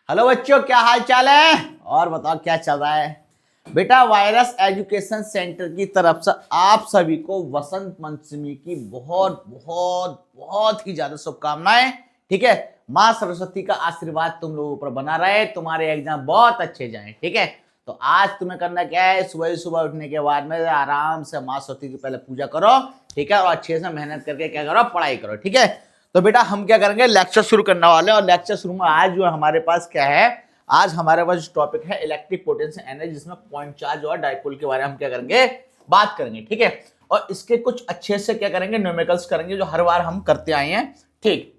Hello बच्चों, क्या हाल चाल है और बताओ क्या चल रहा है। बेटा, वायरस एजुकेशन सेंटर की तरफ से आप सभी को वसंत पंचमी की बहुत बहुत बहुत ही ज्यादा शुभकामनाएं। ठीक है, माँ सरस्वती का आशीर्वाद तुम लोगों पर बना रहे, तुम्हारे एग्जाम बहुत अच्छे जाएं। ठीक है, तो आज तुम्हें करना क्या है, सुबह सुबह उठने के बाद में आराम से माँ सरस्वती की पहले पूजा करो। ठीक है, और अच्छे से मेहनत करके क्या करो, पढ़ाई करो। ठीक है, तो बेटा हम क्या करेंगे, लेक्चर शुरू करने वाले हैं। और लेक्चर शुरू में आज जो हमारे पास क्या है, आज हमारे पास टॉपिक है इलेक्ट्रिक पोटेंशियल एनर्जी, जिसमें पॉइंट चार्ज और डाइपोल के बारे में हम क्या करेंगे, बात करेंगे। ठीक है, और इसके कुछ अच्छे से क्या करेंगे, न्यूमेरिकल्स करेंगे जो हर बार हम करते आए हैं। ठीक,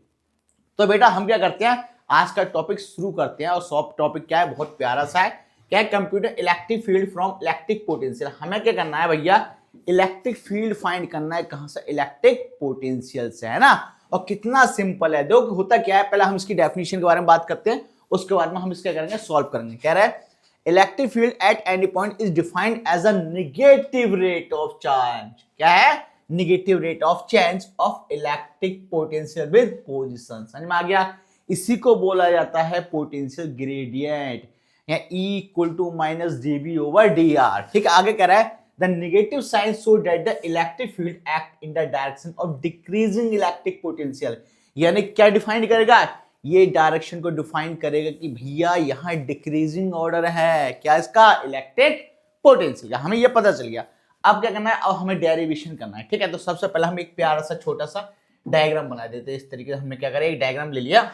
तो बेटा हम क्या करते हैं, आज का टॉपिक शुरू करते हैं। और सॉफ्ट टॉपिक क्या है, बहुत प्यारा सा है। क्या है, computer electric field from electric potential. हमें क्या करना है भैया, इलेक्ट्रिक फील्ड फाइंड करना है, कहां से, इलेक्ट्रिक पोटेंशियल से, है ना। और कितना सिंपल है, देखो होता क्या है, पहले हम इसकी डेफिनेशन के बारे में बात करते हैं, उसके बाद में हम इसका करेंगे सॉल्व करेंगे। कह रहा है electric field at any point is defined as a negative rate of charge. क्या है, negative rate of change of electric potential with position. समझ में आ गया, इसी को बोला जाता है पोटेंशियल ग्रेडियंट, या E equal to minus dB over dr। ठीक है, आगे कह रहा है the negative sign show that the electric field act in the direction of decreasing electric potential. यानी क्या डिफाइन करेगा, ये डायरेक्शन को डिफाइन करेगा कि भैया यहाँ डिक्रीजिंग ऑर्डर है, क्या इसका, इलेक्ट्रिक पोटेंशियल। हमें ये पता चल गया। अब क्या करना है, अब हमें डेरिवेशन करना है। ठीक है, तो सबसे पहले हम एक प्यारा सा छोटा सा डायग्राम बना देते हैं। इस तरीके से हमने क्या करें, एक डायग्राम ले लिया।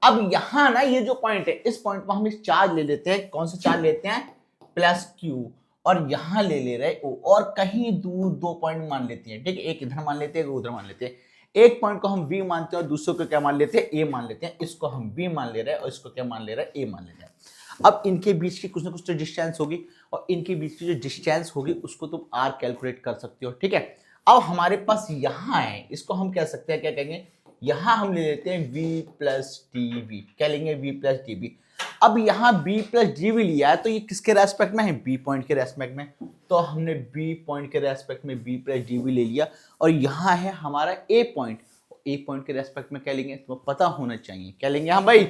अब यहां ना ये जो पॉइंट है, इस पॉइंट पर हम एक चार्ज ले लेते हैं। कौन सा चार्ज लेते हैं, प्लस क्यू, और यहां ले ले रहे ओ, और कहीं दूर दो पॉइंट मान लेते हैं। ठीक है, एक इधर मान लेते हैं, एक उधर मान लेते हैं। एक पॉइंट को हम V मानते हैं और दूसरे को क्या मान लेते हैं, A मान लेते हैं। इसको हम B मान ले रहे हैं और इसको क्या मान ले रहे हैं, A मान ले रहे हैं। अब इनके बीच की कुछ ना कुछ तो डिस्टेंस होगी, और इनके बीच की जो डिस्टेंस होगी उसको तुम R कैलकुलेट कर सकते हो। ठीक है, अब हमारे पास यहां है, इसको हम कह सकते हैं, क्या कहेंगे, यहां हम ले लेते हैं V प्लस dV। क्या लेंगे, V प्लस dV। अब यहां B प्लस dV लिया है, तो ये किसके रेस्पेक्ट में है, B पॉइंट के रेस्पेक्ट में। तो हमने B पॉइंट के रेस्पेक्ट में B प्लस dV ले लिया। और यहां है हमारा A पॉइंट, A पॉइंट के रेस्पेक्ट में क्या लेंगे, तुम्हें पता होना चाहिए। क्या लेंगे हम भाई,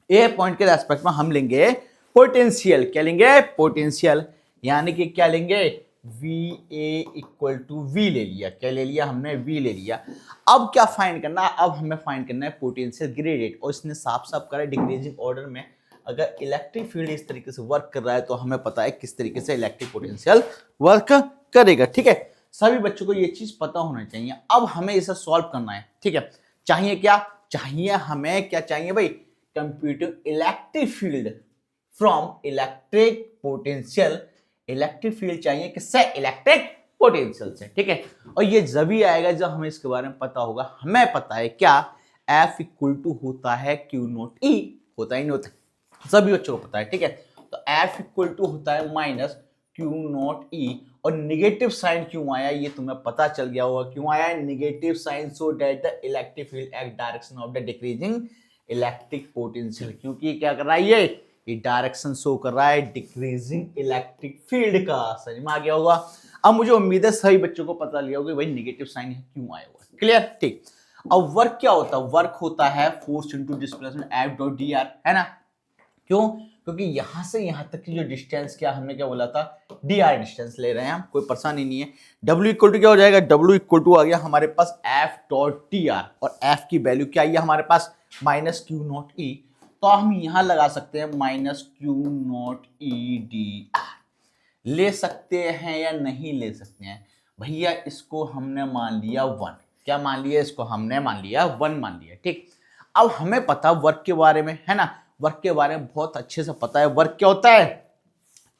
A पॉइंट के रेस्पेक्ट में हम लेंगे पोटेंशियल। क्या लेंगे, पोटेंशियल। यानी कि क्या लेंगे, VA इक्वल टू V ले लिया। क्या ले लिया हमने, V ले लिया। अब क्या फाइंड करना, अब हमें फाइंड करना है पोटेंशियल ग्रेडियंट। और इसने साफ साफ करा डिक्रीजिंग ऑर्डर में। अगर इलेक्ट्रिक फील्ड इस तरीके से वर्क कर रहा है, तो हमें पता है किस तरीके से इलेक्ट्रिक पोटेंशियल वर्क करेगा। ठीक है, सभी बच्चों को ये चीज पता होना चाहिए। अब हमें इसे सॉल्व करना है। ठीक है, चाहिए क्या, चाहिए हमें, क्या चाहिए भाई, computer electric field from electric potential. Electric field चाहिए किससे, इलेक्ट्रिक पोटेंशियल से। ठीक है, और ये जभी आएगा जब हमें इसके बारे में पता होगा। हमें पता है क्या, F इक्वल टू होता है Q नोट E। होता ही नहीं होता, सभी बच्चों को पता है। ठीक है, तो F इक्वल टू होता है माइनस Q नोट E। और निगेटिव साइन क्यों आया, ये तुम्हें पता चल गया होगा क्यों आया है। Negative sign so that the electric field act direction of the decreasing electric potential. क्योंकि क्या कर रहा है, ये डायरेक्शन शो कर रहा है डिक्रीजिंग इलेक्ट्रिक फील्ड का। समझ में आ गया होगा। अब मुझे उम्मीद है सभी बच्चों को पता लिया होगा भाई निगेटिव साइन क्यों आया हुआ। क्लियर, ठीक। अब वर्क क्या होता है, वर्क होता है force into displacement F dot dr, है ना। क्यों, क्योंकि यहां से यहां तक की जो डिस्टेंस, क्या हमने क्या बोला था, dr डिस्टेंस ले रहे हैं हम, कोई परेशानी नहीं है। W इक्वल टू क्या हो जाएगा, W इक्वल टू आ गया हमारे पास F डॉट dr, और F की वैल्यू क्या आई है हमारे पास, माइनस Q नॉट E। तो हम यहां लगा सकते हैं minus Q not E dr। ले सकते हैं या नहीं ले सकते हैं भैया, इसको हमने मान लिया 1। क्या मान लिया, इसको हमने मान लिया 1 मान लिया। ठीक, अब हमें पता वर्क के बारे में, है ना, वर्क के बारे में बहुत अच्छे से पता है। वर्क क्या होता है,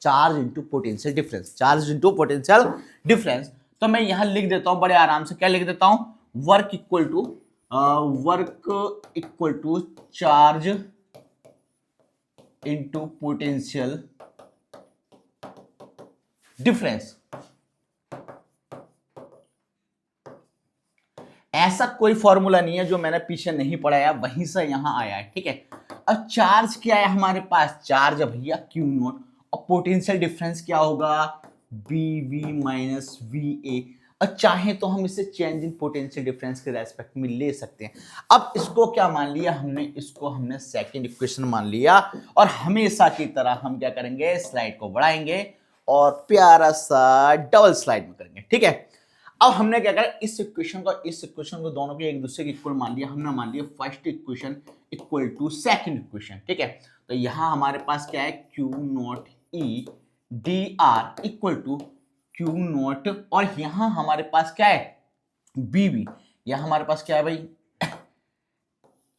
charge into potential difference, charge into potential difference. तो मैं यहां लिख देता हूं बड़े आराम से, क्या लिख देता हूं, work equal to charge into potential difference. ऐसा कोई फॉर्मूला नहीं है जो मैंने पीछे नहीं पढ़ाया, वहीं से यहां आया है। ठीक है, अब चार्ज क्या है हमारे पास, चार्ज है भैया Q नोट, और पोटेंशियल डिफरेंस क्या होगा, BV माइनस VA। और चाहे तो हम इसे चेंज इन पोटेंशियल डिफरेंस के रेस्पेक्ट में ले सकते हैं। अब इसको क्या मान लिया हमने, इसको हमने सेकंड इक्वेशन मान लिया, और हमेशा की तरह हम क्या करेंगे, स्लाइड को बढ़ाएंगे और प्यारा सा डबल स्लाइड में करेंगे, ठीक है। अब हमने क्या करा, इस इक्वेशन को दोनों के एक दूसरे के इक्वल मान लिया। हमने मान लिया first equation equal to second equation, ठीक है। तो यहां हमारे पास क्या है, Q naught E D R equal to Q naught, और यहां हमारे पास क्या है, बी बी। यहां हमारे पास क्या है भाई,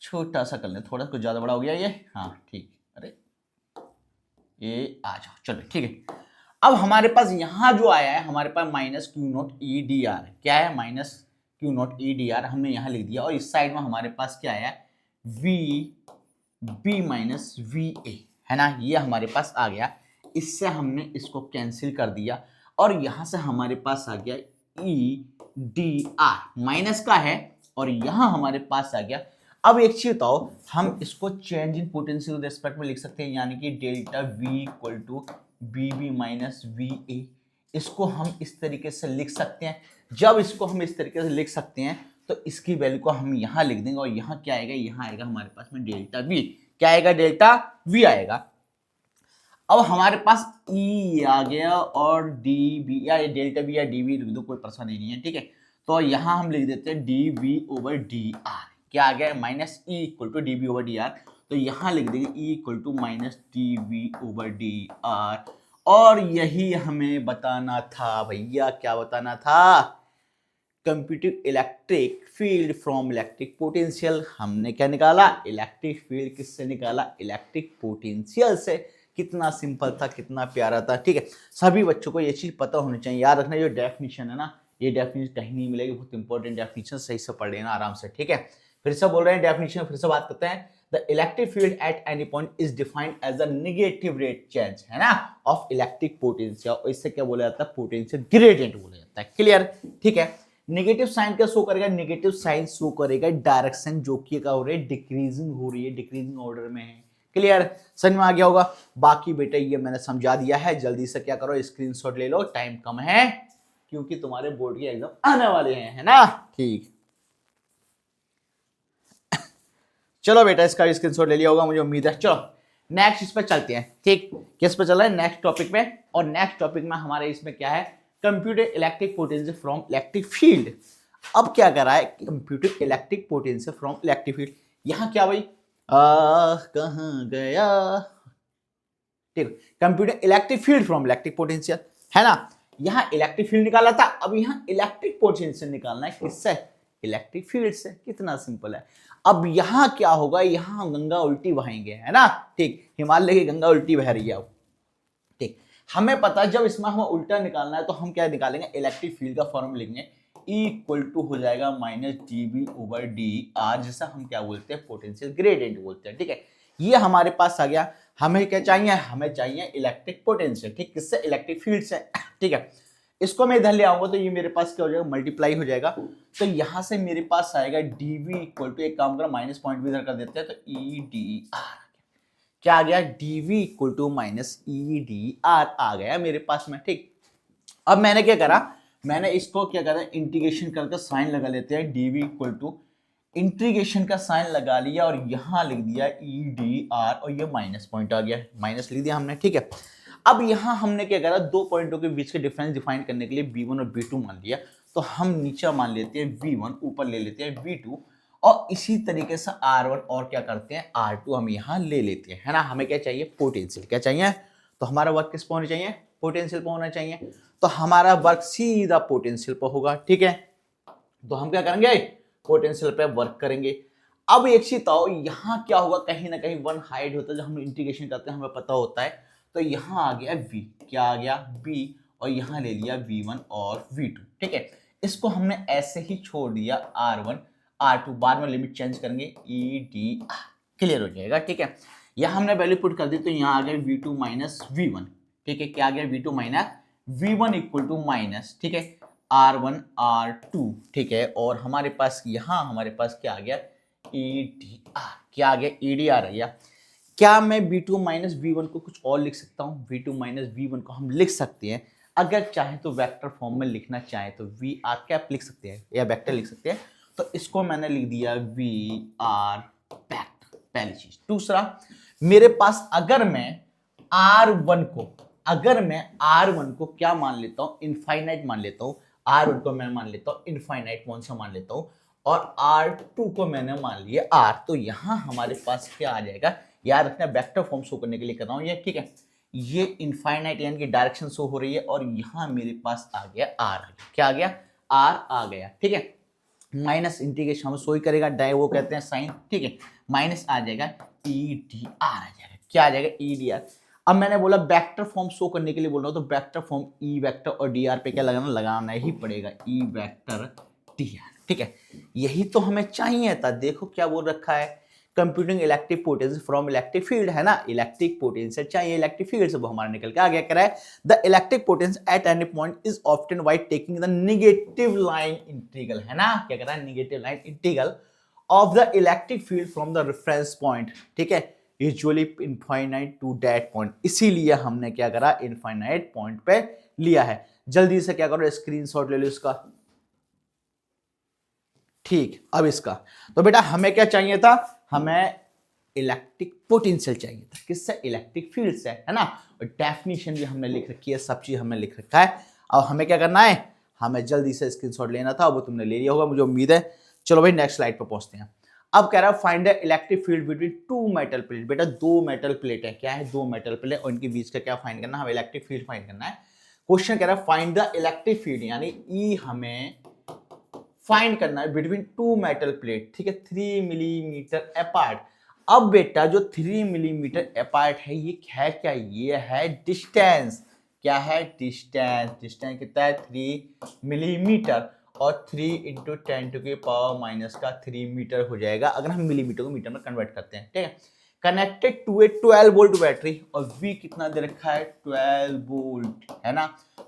छोटा सा कर ले, थोड़ा कुछ ज्यादा बड़ा हो गया ये, हाँ ठीक, अरे ये आ जाओ, चलो ठीक है। अब हमारे पास यहां जो आया है, हमारे पास minus Q naught E D R, क्या है, minus Q naught E D R हमने यहां लिख दिया, और इस साइड में हमारे पास क्या आया, V B minus V A, है ना, ये हमारे पास आ गया। इससे हमने इसको कैंसिल कर दिया, और यहां से हमारे पास आ गया ई डी आर, माइनस का है, और यहां हमारे पास आ गया। अब एक चीज बताओ, हम इसको चेंज इन पोटेंशियल रेस्पेक्ट में लिख सकते हैं, यानी कि delta V equal to B B minus V A. इसको हम इस तरीके से लिख सकते हैं। जब इसको हम इस तरीके से लिख सकते हैं तो इसकी वैल्यू को हम यहां लिख देंगे, और यहां क्या आएगा, यहां आएगा हमारे पास में डेल्टा वी, क्या आएगा, डेल्टा वी आएगा। अब हमारे पास ई आ गया, और डी बी या डेल्टा वी या डी वी लिख दो, कोई परेशानी नहीं है, ठीक है। तो यहां हम लिख देते हैं D V over D R, क्या आ गया, minus E equal to D B over D R. तो यहां लिख देंगे E equal to minus D V over D R, और यही हमें बताना था भैया, क्या बताना था, computing electric field from electric potential. हमने क्या निकाला, इलेक्ट्रिक फील्ड किससे निकाला, इलेक्ट्रिक पोटेंशियल से। कितना सिंपल था, कितना प्यारा था, ठीक है। सभी बच्चों को ये चीज पता होनी चाहिए, याद रखना, जो डेफिनेशन है ना, ये डेफिनेशन कहीं नहीं मिलेगी, बहुत इंपॉर्टेंट डेफिनेशन, सही से पढ़ लेना आराम से, ठीक है। फिर से बोल रहे हैं डेफिनेशन, फिर से बात करते हैं। The electric field at any point is defined as a negative rate change, है ना, ऑफ इलेक्ट्रिक पोटेंशियल। इससे क्या बोला जाता है, पोटेंशियल ग्रेडियंट बोला जाता है, क्लियर, ठीक है। नेगेटिव साइन क्या शो करेगा, नेगेटिव साइन शो करेगा डायरेक्शन जो कि क्या हो रही है, डिक्रीजिंग हो रही है, डिक्रीजिंग ऑर्डर में है, क्लियर, समझ में आ गया होगा। बाकी बेटा ये मैंने समझा दिया है, जल्दी से क्या करो, स्क्रीनशॉट ले लो, टाइम कम है क्योंकि तुम्हारे बोर्ड के एग्जाम आने वाले हैं, है ना, ठीक। चलो बेटा इसका स्क्रीनशॉट ले लिया होगा, मुझे उम्मीद है। चलो नेक्स्ट इस पर चलते हैं, ठीक, किस पे चल रहा है, नेक्स्ट टॉपिक में। और नेक्स्ट टॉपिक में हमारे इसमें क्या है, computer electric potential from electric field. अब क्या कर रहा है, computer electric potential from electric field. यहां क्या भाई, कहां गया, ठीक, computer electric field from electric potential, है ना। यहां इलेक्ट्रिक फील्ड निकाला था, अब यहां इलेक्ट्रिक पोटेंशियल निकालना है, किससे, इलेक्ट्रिक फील्ड से। कितना सिंपल है। अब यहां क्या होगा, यहां गंगा उल्टी बहेंगे, है ना, ठीक, हिमालय की गंगा उल्टी बह रही है अब, ठीक। हमें पता है जब इसमें हमें उल्टा निकालना है तो हम क्या निकालेंगे, इलेक्ट्रिक फील्ड का फॉर्मूला लेंगे, E इक्वल टू हो जाएगा minus D B over D R, जिसे हम क्या बोलते हैं, पोटेंशियल ग्रेडियंट बोलते हैं, ठीक है। ये हमारे पास आ गया। हमें क्या चाहिए, हमें चाहिए इलेक्ट्रिक पोटेंशियल, ठीक, किससे, इलेक्ट्रिक फील्ड से, ठीक है। इसको मैं इधर ले आऊंगा तो ये मेरे पास क्या हो जाएगा, मल्टीप्लाई हो जाएगा। तो यहां से मेरे पास आएगा डी वी इक्वल टू, एक काम करो माइनस पॉइंट भी इधर कर देते हैं, तो ई डी आर, क्या आ गया, D V equal to minus E D R आ गया मेरे पास में, ठीक। अब मैंने क्या करा, मैंने इसको क्या करा, इंटीग्रेशन करके साइन लगा लेते हैं, D V equal to integration का साइन लगा लिया, और यहां लिख दिया ई डी आर, और ये माइनस पॉइंट आ गया, माइनस लिख दिया हमने, ठीक है। अब यहां हमने क्या करा, दो पॉइंटों के बीच के डिफरेंस डिफाइन करने के लिए B1 और B2 मान लिया। तो हम नीचे मान लेते हैं V1, ऊपर ले लेते हैं V2, और इसी तरीके से R1 और क्या करते हैं, R2 हम यहां ले लेते हैं, है ना। हमें क्या चाहिए, पोटेंशियल, क्या चाहिए, तो हमारा वर्क किस पर होना चाहिए, पोटेंशियल पर होना चाहिए। तो हमारा वर्क सीधा पोटेंशियल पर होगा, ठीक है। तो हम क्या करेंगे, पोटेंशियल पे वर्क करेंगे। अब एक चीज बताओ, यहाँ क्या होगा, कहीं ना कहीं वन हाइड होता है, जब हम इंटीग्रेशन करते हैं हमें पता होता है। तो यहाँ आ गया v, क्या आ गया b, और यहाँ ले लिया v1 और v2, ठीक है। इसको हमने ऐसे ही छोड़ दिया r1 r2, बाद में लिमिट चेंज करेंगे e d r, क्लियर हो जाएगा, ठीक है। यहाँ हमने वैल्यू पुट कर दी, तो यहाँ आ गया v2 माइनस v1, ठीक है, क्या आ गया, v2 minus v1 equal to minus, ठीक है, r1 r2, ठीक है। और हमारे पास यहाँ हमारे पास क्या आ गया, EDR, क्या आ गया, EDR आ गया। क्या मैं V2 माइनस V1 को कुछ और लिख सकता हूँ, V2 माइनस V1 को हम लिख सकते हैं, अगर चाहे तो वेक्टर फॉर्म में लिखना चाहे तो वी आर कैप लिख सकते हैं या वेक्टर लिख सकते हैं, तो इसको मैंने लिख दिया वी आर वेक्टर, पहली चीज। दूसरा, मेरे पास अगर मैं R1 को क्या मान लेता हूं, इनफाइनाइट मान लेता हूं, R1 को मैं मान लेता हूं इनफाइनाइट, कौन सा मान लेता हूं, और R2 को मैंने मान लिया R, तो यहां हमारे पास क्या आ जाएगा, याद रखना वेक्टर फॉर्म शो करने के लिए कर रहा हूं ये, ठीक है। ये इनफाइनाइट यानी कि डायरेक्शन शो हो रही है, और यहां मेरे पास आ गया R, क्या आ गया, R आ गया, ठीक है। माइनस इंटीग्रेशन हम शो ही करेगा, डाय वो कहते हैं साइन, ठीक है, माइनस आ जाएगा EDR आ जाएगा, क्या आ जाएगा EDR। अब मैंने बोला वेक्टर फॉर्म शो करने के लिए बोल रहा हूं, तो वेक्टर फॉर्म E वेक्टर और DR पे क्या लगाना ही पड़ेगा, E वेक्टर DR, ठीक है। यही तो हमें चाहिए था, देखो क्या बोल रखा है, computing electric potential from electric field, है ना, इलेक्ट्रिक पोटेंशियल चाहिए इलेक्ट्रिक फील्ड से, वो हमारा निकल के आ गया, कह रहा है the electric potential at any point is often by taking the negative line integral, है ना, क्या कह रहा है, negative line integral of the electric field from the reference point, ठीक है, usually infinite to that point, इसीलिए हमने क्या करा, इनफाइनाइट पॉइंट पे लिया है। जल्दी से क्या करो, स्क्रीनशॉट ले लो इसका, ठीक। अब इसका तो बेटा हमें क्या चाहिए था, हमें इलेक्ट्रिक पोटेंशियल चाहिए था, किससे, इलेक्ट्रिक फील्ड से, है ना, और डेफिनेशन भी हमने लिख रखी है, सब चीज हमने लिख रखा है। अब हमें क्या करना है, हमें जल्दी से स्क्रीनशॉट लेना था, वो तुमने ले लिया होगा मुझे उम्मीद है। चलो भाई नेक्स्ट स्लाइड पर पहुंचते हैं। अब कह रहा है find the electric field between two metal plate, बेटा दो मेटल प्लेट है, क्या है, दो मेटल प्लेट, और इनके बीच का क्या फाइंड करना है, हमें इलेक्ट्रिक फील्ड फाइंड करना है। क्वेश्चन कह रहा है फाइंड द इलेक्ट्रिक फील्ड, यानी ई हमें फाइंड करना है बिटवीन टू मेटल प्लेट, ठीक है, 3 मिलीमीटर अपार्ट। अब बेटा जो 3 मिलीमीटर अपार्ट है ये है क्या, ये है डिस्टेंस, क्या है, डिस्टेंस, डिस्टेंस कितना है 3 मिलीमीटर, और 3 इंटू 10⁻³ मीटर हो जाएगा, अगर हम मिलीमीटर को मीटर में कन्वर्ट करते हैं, ठीक है। Connected to a 12 volt battery, और V कितना दे रखा है, 12 वोल्ट, है ना।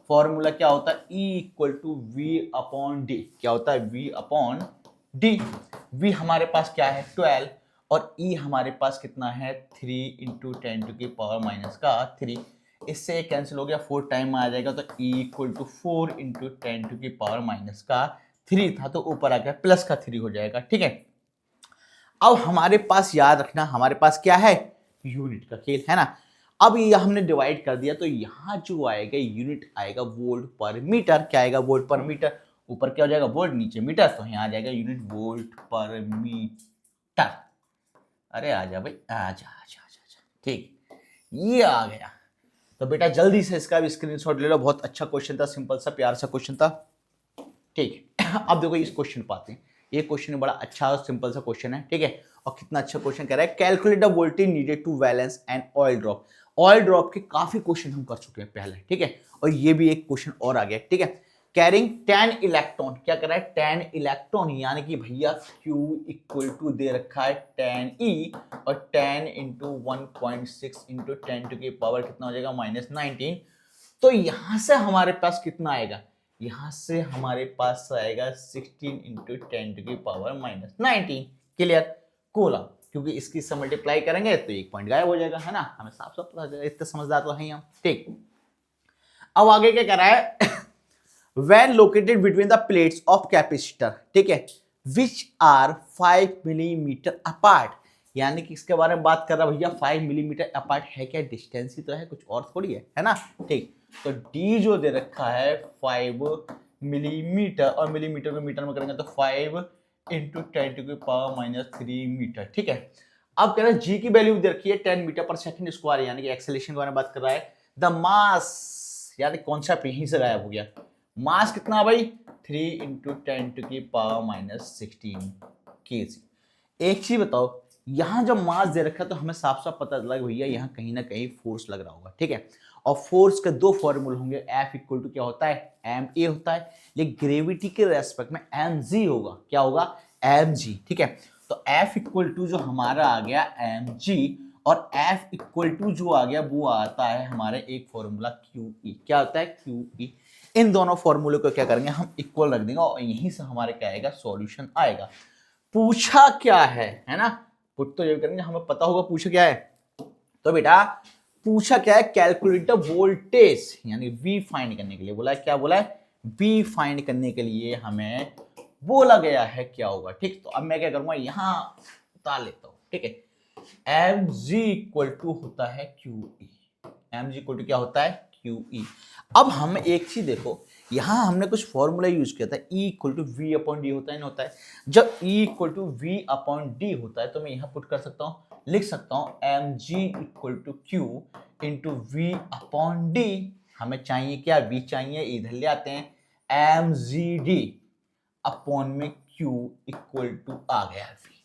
फॉर्मूला क्या होता है, E इक्वल टू V/D, क्या होता है, V/D। V हमारे पास क्या है 12, और E हमारे पास कितना है 3 इंटू 10⁻³ इससे कैंसिल हो गया, 4 टाइम में आ जाएगा, तो E इक्वल टू 4 इंटू 10⁻³ था, तो ऊपर आ गया प्लस का 3 हो जाएगा, ठीक है। अब हमारे पास याद रखना, हमारे पास क्या है, यूनिट का खेल, है ना। अब ये हमने डिवाइड कर दिया, तो यहां जो आएगा यूनिट आएगा वोल्ट पर मीटर, क्या आएगा, वोल्ट पर मीटर, ऊपर क्या हो जाएगा वोल्ट, नीचे मीटर, तो यहाँ आ जाएगा यूनिट वोल्ट पर मीटर। अरे आजा भाई, आजा आजा आजा, ठीक, ये आ गया। तो बेटा जल्दी से इसका भी स्क्रीनशॉट ले लो, बहुत अच्छा क्वेश्चन था, सिंपल सा प्यार सा क्वेश्चन था, ठीक है। अब देखो इस क्वेश्चन पर आते हैं, ये क्वेश्चन बड़ा अच्छा और सिंपल सा क्वेश्चन है, ठीक है, और कितना अच्छा क्वेश्चन कह रहा है, calculate the voltage needed to balance an oil drop. Oil drop के काफी क्वेश्चन हम कर चुके हैं पहले, ठीक है, और ये भी एक क्वेश्चन और आ गया, ठीक है। कैरिंग 10 इलेक्ट्रॉन, क्या कर रहा है 10 इलेक्ट्रॉन, यानी कि भैया Q इक्वल टू दे रखा है 10E, और 10 इंटू 1.6 इंटू 10⁻, कितना हो जाएगा -19। तो यहां से हमारे पास कितना आएगा, यहां से हमारे पास आएगा 16 इंटू 10⁻⁻19, क्लियर, कूलम, क्योंकि इसकी से मल्टीप्लाई करेंगे तो एक पॉइंट गायब हो जाएगा, है ना, हमें साफ साफ पता चलेगा, इतने समझदार तो हैं हम, ठीक। अब आगे क्या कर रहा है, when located between the plates of capacitor, ठीक है, which are 5 मिलीमीटर apart, यानी कि इसके बारे में बात कर रहा भैया 5 मिलीमीटर अपार्ट है, क्या डिस्टेंस ही तो है, कुछ और थोड़ी है ना, ठीक। तो D जो दे रखा है 5 मिलीमीटर, और मिलीमीटर को मीटर में करेंगे तो 5 इंटू 10⁻³ मीटर, ठीक है। अब कह रहा है G की वैल्यू दे रखी है 10 मीटर पर सेकंड स्क्वायर, यानी कि एक्सेलरेशन के बारे में बात कर रहा है। द मास, यानी कॉन्सेप्ट यहीं से गायब हो गया, मास कितना भाई 3 इंटू 10⁻16 kg। एक चीज बताओ, यहां जब मास दे रखा है तो हमें साफ साफ पता चला भैया यहाँ कहीं ना कहीं फोर्स लग रहा होगा, ठीक है, और फोर्स के दो फॉर्मूले होंगे, F इक्वल टू क्या होता है ma होता है, लेकिन ग्रेविटी के रेस्पेक्ट में mg होगा, क्या होगा mg, ठीक है। तो F इक्वल टू जो हमारा आ गया mg, और F इक्वल टू जो आ गया वो आता है हमारे एक फॉर्मूला QE, क्या होता है QE। इन दोनों फॉर्मूले को क्या करेंगे हम इक्वल रख देंगे, और यहीं से हमारे क्या आएगा सॉल्यूशन आएगा। पूछा क्या है ना, पुट तो ये करेंगे, हमें पता होगा पूछा क्या है। तो बेटा पूछा क्या है, कैलकुलेट द वोल्टेज, यानी V फाइंड करने के लिए बोला है, क्या बोला है, V फाइंड करने के लिए हमें बोला गया है क्या होगा। ठीक, तो अब मैं क्या करूंगा, यहां उतार लेता हूं। ठीक है, mg इक्वल टू होता है QE, mg इक्वल टू क्या होता है, QE। अब हम एक चीज देखो, यहां हमने कुछ फॉर्मूला यूज किया था, E equal to V upon D होता है ना, होता है। जब E equal to V upon D होता है तो मैं यहां पुट कर सकता हूं, लिख सकता हूं mg equal to Q into V upon D. हमें चाहिए क्या, V चाहिए, इधर ले आते हैं, mgd अपॉन में Q इक्वल टू आ गया V।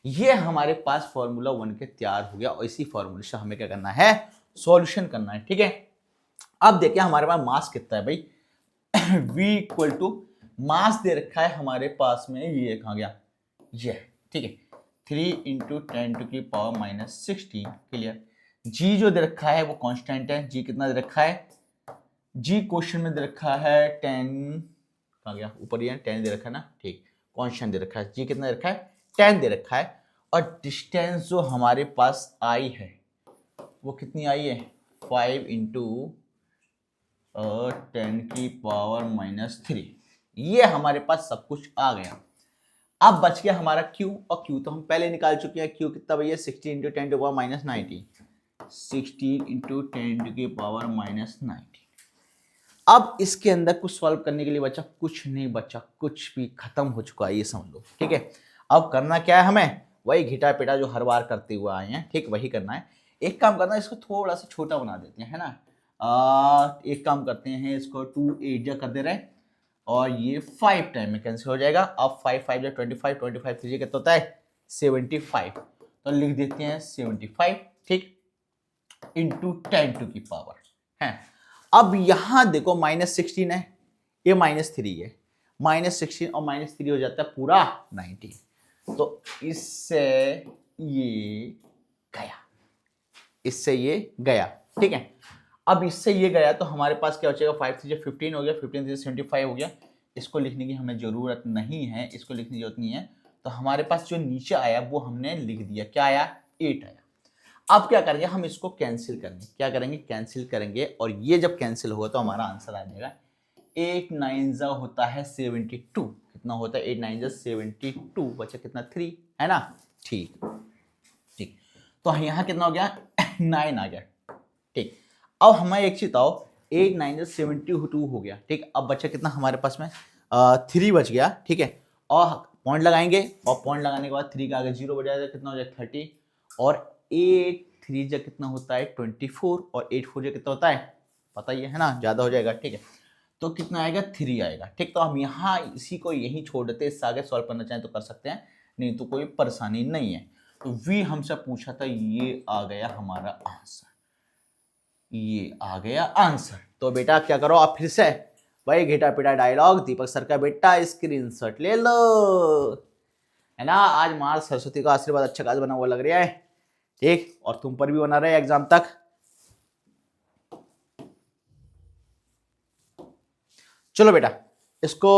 ये हमारे पास फॉर्मूला 1 के तैयार हो गया, और इसी फॉर्मूले से हमें क्या करना है, सॉल्यूशन करना है। ठीक है, अब देखिए हमारे पास मास कितना है भाई, V इक्वल टू मास दे रखा है हमारे पास में, ये कहा गया, ये ठीक है, 3 इंटू 10 टू की पावर माइनस 16। क्लियर, G जो दे रखा है वो कांस्टेंट है, G कितना दे रखा है, G क्वेश्चन में दे रखा है 10, कहा गया ऊपर, ये 10 दे रखा है ना, ठीक, कांस्टेंट दे रखा है, G कितना दे रखा है, 10 दे रखा है। और डिस्टेंस जो हमारे पास आई है वो कितनी आई है, 5 इंटू 10 की पावर माइनस 3। ये हमारे पास सब कुछ आ गया। अब बच गया हमारा Q, और Q तो हम पहले निकाल चुके हैं। Q कितना भैया, 16 into 10 to power minus 90, 16 into 10 to की पावर माइनस 90। अब इसके अंदर कुछ सॉल्व करने के लिए बचा कुछ नहीं, बचा कुछ भी, खत्म हो चुका है ये समझ लो। ठीक है, अब करना क्या है, हमें वही घिटा पिटा जो हर बार करते हुए आए हैं, ठीक, वही करना है। एक काम करना है, इसको थोड़ा सा छोटा बना देते हैं, है ना। एक काम करते हैं, इसको 2 8 जा कर दे रहे हैं, और ये 5 टाइम में कैंसिल हो जाएगा। अब 5 5 जा 25, 25 3 कितना होता है, 75। तो लिख देते हैं 75, ठीक, इंटू 10 टू की पावर है। अब यहां देखो -16 है, ये -3 है, -16 और -3 हो जाता है पूरा 90। तो इससे ये गया, इससे ये गया। ठीक है, अब इससे ये गया तो हमारे पास क्या बचेगा, 5 3 15 हो गया, 15 3 75 हो गया। इसको लिखने की हमें जरूरत नहीं है, इसको लिखने की जरूरत नहीं है। तो हमारे पास जो नीचे आया वो हमने लिख दिया, क्या आया, 8 आया। अब क्या करेंगे, हम इसको कैंसिल करेंगे, क्या करेंगे, कैंसिल करेंगे, और ये जब कैंसिल होगा तो हमारा आंसर आ जाएगा 8 9 जा होता है 72। कितना होता है, 8 9 जा 72, बचा कितना, 3, है ना। ठीक ठीक, तो यहाँ कितना हो गया, 9 आ गया। ठीक, अब हमें एक चीज बताओ, 8 9 जा 72 हो गया। ठीक, अब बचा कितना हमारे पास में, 3 बच गया। ठीक है, और पॉइंट लगाएंगे, और पॉइंट लगाने के बाद 3 का आगे 0 बजाएगा, कितना हो जाएगा 30, और 8 3 जा कितना होता है 24, और 8 4 जा कितना होता है, पता ही है ना, ज्यादा हो जाएगा। ठीक है, तो कितना आएगा, 3 आएगा। ठीक, तो हम यहाँ इसी को यहीं छोड़ देते हैं, इससे आगे सॉल्व करना चाहें तो कर सकते हैं, नहीं तो कोई परेशानी नहीं है। तो V हमसे पूछा था, ये आ गया हमारा आंसर, ये आ गया आंसर। तो बेटा क्या करो, आप फिर से वही घिटा पिटा डायलॉग, दीपक सर का बेटा स्क्रीनशॉट ले लो, है ना। आज माँ सरस्वती का आशीर्वाद अच्छा खास बना हुआ लग रहा है, ठीक, और तुम पर भी बना रहे एग्जाम तक। चलो बेटा इसको,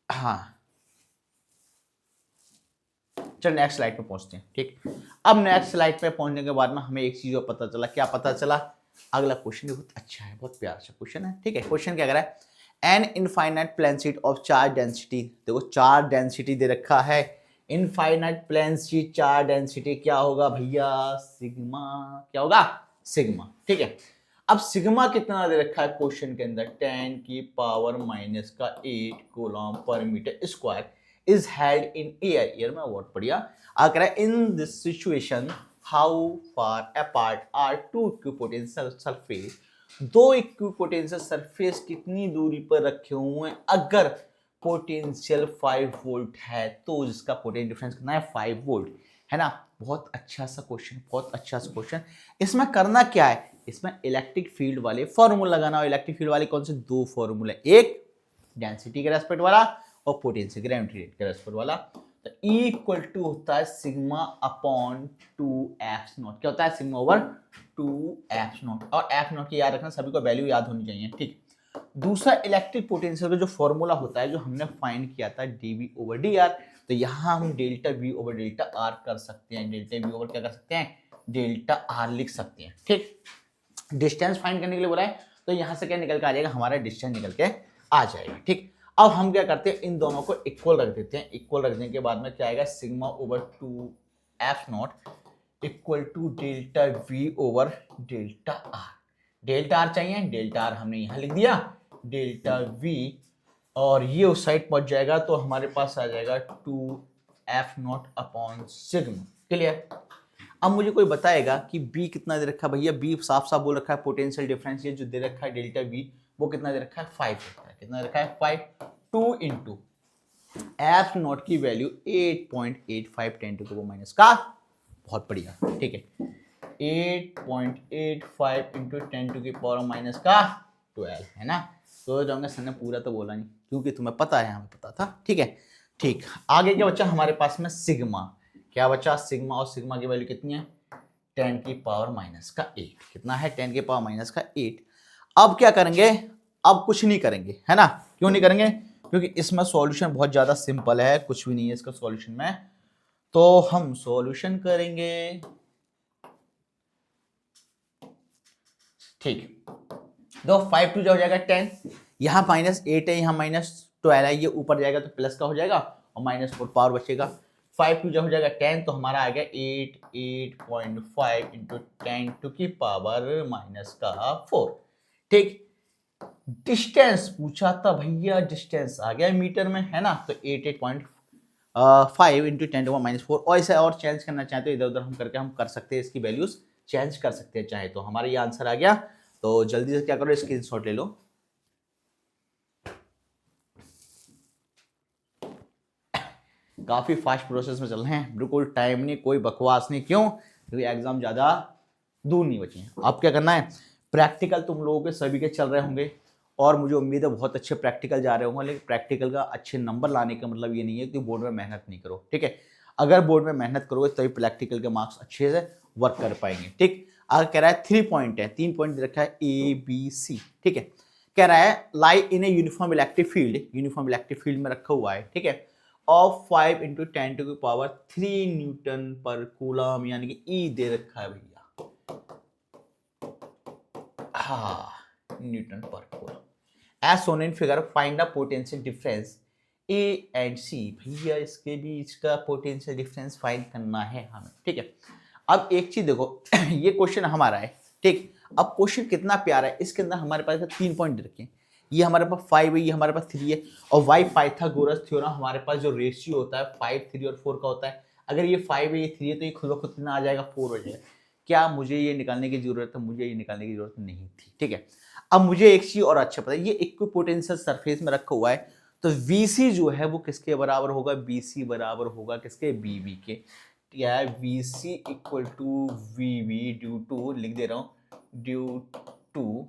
हाँ चलो नेक्स्ट स्लाइड पे पहुंचते हैं। ठीक, अब नेक्स्ट स्लाइड पे पहुंचने के बाद में हमें एक चीज और पता चला, क्या पता चला, अगला क्वेश्चन बहुत अच्छा है, बहुत प्यारा सा क्वेश्चन है। ठीक है, क्वेश्चन क्या कह रहा है, an infinite plane sheet of charge density, देखो चार्ज डेंसिटी दे रखा है, infinite plane sheet charge density क्या होगा भैया, सिग्मा, क्या होगा, सिग्मा। ठीक है, अब सिग्मा कितना दे रखा है क्वेश्चन के अंदर, 10 की पावर माइनस का 8 कूलम पर metre square is held in air, air में बहुत बढ़िया आकर है। in this situation how far apart are two equipotential surface, दो इक्विपोटेंशियल सरफेस कितनी दूरी पर रखे हुए हैं, अगर पोटेंशियल 5 वोल्ट है तो जिसका पोटेंशियल डिफरेंस कितना है, 5 वोल्ट, है ना। बहुत अच्छा सा क्वेश्चन, बहुत अच्छा सा क्वेश्चन। इसमें करना क्या है, इसमें इलेक्ट्रिक फील्ड वाले फॉर्मूला लगाना हो। इलेक्ट्रिक फील्ड वाले कौन से, दो फॉर्मूला, एक डेंसिटी के रेस्पेक्ट वाला और पोटेंशियल ग्रेविटी रेट के रेस्पेक्ट वाला। तो E इक्वल टू होता है सिग्मा अपॉन 2f0, क्या होता है, सिग्मा ओवर 2f0, और f0 की याद रखना, सभी को वैल्यू याद होनी चाहिए। ठीक, दूसरा इलेक्ट्रिक पोटेंशियल का जो फॉर्मूला होता है, जो हमने फाइंड किया था dV ओवर dr, तो यहाँ हम delta V over delta R कर सकते हैं, डेल्टा V ओवर क्या कर सकते हैं, डेल्टा आर लिख सकते हैं। ठीक, डिस्टेंस फाइंड करने के लिए बोला है, तो यहां से क्या निकल के आ जाएगा, हमारा डिस्टेंस निकल के आ जाएगा। ठीक, अब हम क्या करते हैं, इन दोनों को इक्वल रख देते हैं। इक्वल रखने के बाद में क्या आएगा, sigma over 2f0 equal to delta V over delta R. Delta R चाहिए, डेल्टा आर हमने यहां लिख दिया, डेल्टा वी, और ये उस साइड पहुंच जाएगा तो हमारे पास आ जाएगा 2f0 अपॉन सिग्मा। क्लियर। अब मुझे कोई बताएगा कि b कितना दे रखा है, भैया b साफ साफ बोल रखा है पोटेंशियल डिफरेंस, ये जो दे रखा है डेल्टा v वो कितना दे रखा है, 5 रखा है। कितना दे रखा है, 5। 2 इंटू एफ नॉट की value 8.85 10 to the power minus का, बहुत बढ़िया। ठीक है, 8.85 इंटू 10 टू की पावर माइनस का 12 है ना। तो जाऊंगा सर ने पूरा तो बोला नहीं, क्योंकि तुम्हें पता है, हमें पता था। ठीक है, ठीक, आगे क्या बच्चा हमारे पास में सिग्मा, क्या बचा, सिग्मा, और सिग्मा की वैल्यू कितनी है, 10 की पावर माइनस का 8। कितना है, 10 की पावर माइनस का 8। अब क्या करेंगे, अब कुछ नहीं करेंगे, है ना। क्यों नहीं करेंगे, क्योंकि इसमें सॉल्यूशन बहुत ज्यादा सिंपल है, कुछ भी नहीं है इसका सॉल्यूशन में। तो हम सॉल्यूशन करेंगे। ठीक, तो 5 टू जो हो जाएगा 10, यहाँ -8 है, यहाँ -12 है, ये ऊपर जाएगा तो प्लस का हो जाएगा, और -4 पावर बचेगा। 5 टू जो हो जाएगा 10, तो हमारा आ गया 8.5 इंटू 10 टू की पावर माइनस का 4। ठीक, डिस्टेंस पूछा था भैया, डिस्टेंस आ गया मीटर में, है ना। तो 88.5 इंटू 10 टू माइनस 4। और इसे और चेंज करना चाहते तो इधर उधर हम करके हम कर सकते हैं, इसकी वैल्यूज चेंज कर सकते हैं चाहे तो। हमारा ये आंसर आ गया, तो जल्दी से क्या करो, स्क्रीनशॉट ले लो। काफी फास्ट प्रोसेस में चल रहे हैं, बिल्कुल टाइम नहीं, कोई बकवास नहीं। क्यों, क्योंकि एग्जाम ज्यादा दूर नहीं बचे हैं। अब क्या करना है, प्रैक्टिकल तुम लोगों के सभी के चल रहे होंगे, और मुझे उम्मीद है बहुत अच्छे प्रैक्टिकल जा रहे होंगे। लेकिन प्रैक्टिकल का अच्छे नंबर लाने का मतलब ये नहीं है कि बोर्ड में मेहनत नहीं करो। ठीक है, अगर बोर्ड में मेहनत करोगे तभी प्रैक्टिकल के मार्क्स अच्छे से वर्क कर पाएंगे। ठीक, आगे कह रहा है 3 पॉइंट है, 3 पॉइंट दे रखा है ABC। ठीक है, कह रहा है lie in a uniform electric field, uniform electric field में रखा हुआ है। ठीक है, ऑफ 5 इंटू 10 टू की पावर 3 न्यूटन पर कूलम, यानी कि E दे रखा है भैया, हाँ, न्यूटन पर coulomb. As shown in figure find the potential difference A and C। भैया इसके बीच का पोटेंशियल डिफरेंस फाइंड करना है हमें। ठीक है, अब एक चीज देखो, ये क्वेश्चन हमारा है। ठीक, अब क्वेश्चन कितना प्यारा है, इसके अंदर हमारे पास 3 पॉइंट रखे हैं, ये हमारे पास 5 है, ये हमारे पास 3 है, और वाई पाइथागोरस थ्योरम हमारे पास जो रेशियो होता है 5, 3 और 4 का होता है। अगर ये 5 है, ये 3 है, तो ये खुद ब खुद कितना आ जाएगा, 4 हो जाएगा। क्या मुझे ये निकालने की जरूरत है, मुझे ये निकालने की जरूरत नहीं थी। ठीक है, अब मुझे एक चीज और अच्छा पता है, ये इक्विपोटेंशियल सरफेस में रखा हुआ है, तो VC जो है वो किसके बराबर होगा, BC बराबर होगा किसके, BB के। क्या है, VC equal to VB due to, लिख दे रहा हूं, ड्यू टू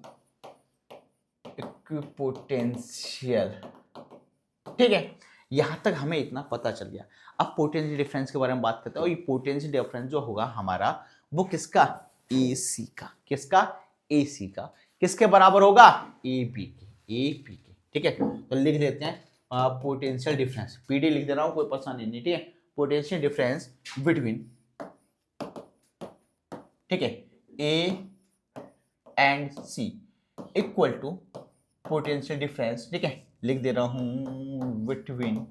इक्विपोटेंशियल। ठीक है, यहां तक हमें इतना पता चल गया। अब पोटेंशियल डिफरेंस के बारे में बात करते हैं, और ये पोटेंशियल डिफरेंस जो होगा हमारा वो किसका, AC का। किसका, AC का। किसके बराबर होगा, AB के, AB के। ठीक है, तो लिख देते हैं पोटेंशियल डिफरेंस, PD लिख दे रहा हूं, कोई परेशानी नहीं। ठीक है, पोटेंशियल डिफरेंस बिटवीन, ठीक है, A and C equal to potential difference. ठीक है, लिख दे रहा हूं बिटवीन,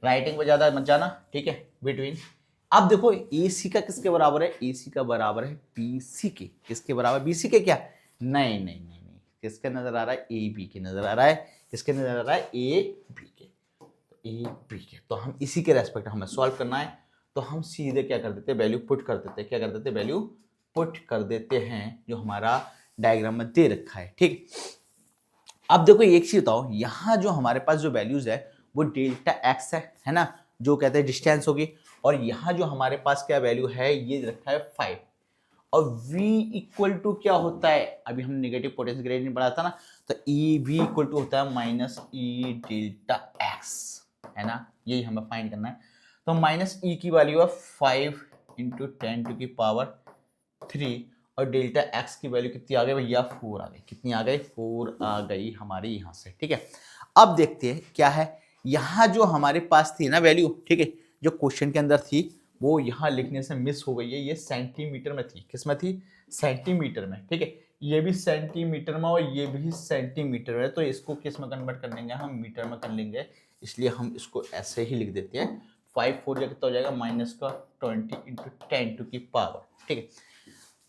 राइटिंग में ज्यादा मत जाना। ठीक है, बिटवीन। अब देखो AC का किसके बराबर है, AC का बराबर है BC के। किसके बराबर, BC के क्या, नहीं नहीं नहीं नहीं, किसके नजर आ रहा है, AB के नजर आ रहा है। किसके नजर आ रहा है, AB के। तो AB के, तो हम इसी के रेस्पेक्ट हमें सॉल्व करना है, तो हम सीधे क्या कर देते हैं, वैल्यू पुट कर देते हैं। क्या कर देते हैं, वैल्यू पुट कर देते हैं, जो हमारा डायग्राम में दे रखा है। ठीक, अब देखो एक चीज बताओ, यहाँ जो हमारे पास जो वैल्यूज है वो डेल्टा एक्स है ना, जो कहते हैं डिस्टेंस होगी, और यहाँ जो हमारे पास क्या वैल्यू है, ये रखा है 5, और V इक्वल टू क्या होता है, अभी हम नेगेटिव पोटेंशियल ग्रेडियंट पढ़ा था ना, तो V इक्वल टू होता है -E डेल्टा एक्स, है ना, यही हमें फाइंड करना है। तो -E की वैल्यू है 5 इंटू 10 टू की पावर 3, और डेल्टा एक्स की वैल्यू कितनी आ गई भैया, 4 आ गई। कितनी आ गई, 4 आ गई हमारी यहाँ से। ठीक है, अब देखते हैं क्या है, यहाँ जो हमारे पास थी ना वैल्यू, ठीक है, जो क्वेश्चन के अंदर थी वो यहाँ लिखने से मिस हो गई है, ये सेंटीमीटर में थी। किस में थी? सेंटीमीटर में, ठीक है। ये भी सेंटीमीटर में और ये भी सेंटीमीटर में, तो इसको किस में कन्वर्ट कर लेंगे हम? मीटर में कर लेंगे, इसलिए हम इसको ऐसे ही लिख देते हैं। 5 4 कितना हो जाएगा? माइनस का 20 इंटू 10 टू की पावर, ठीक है।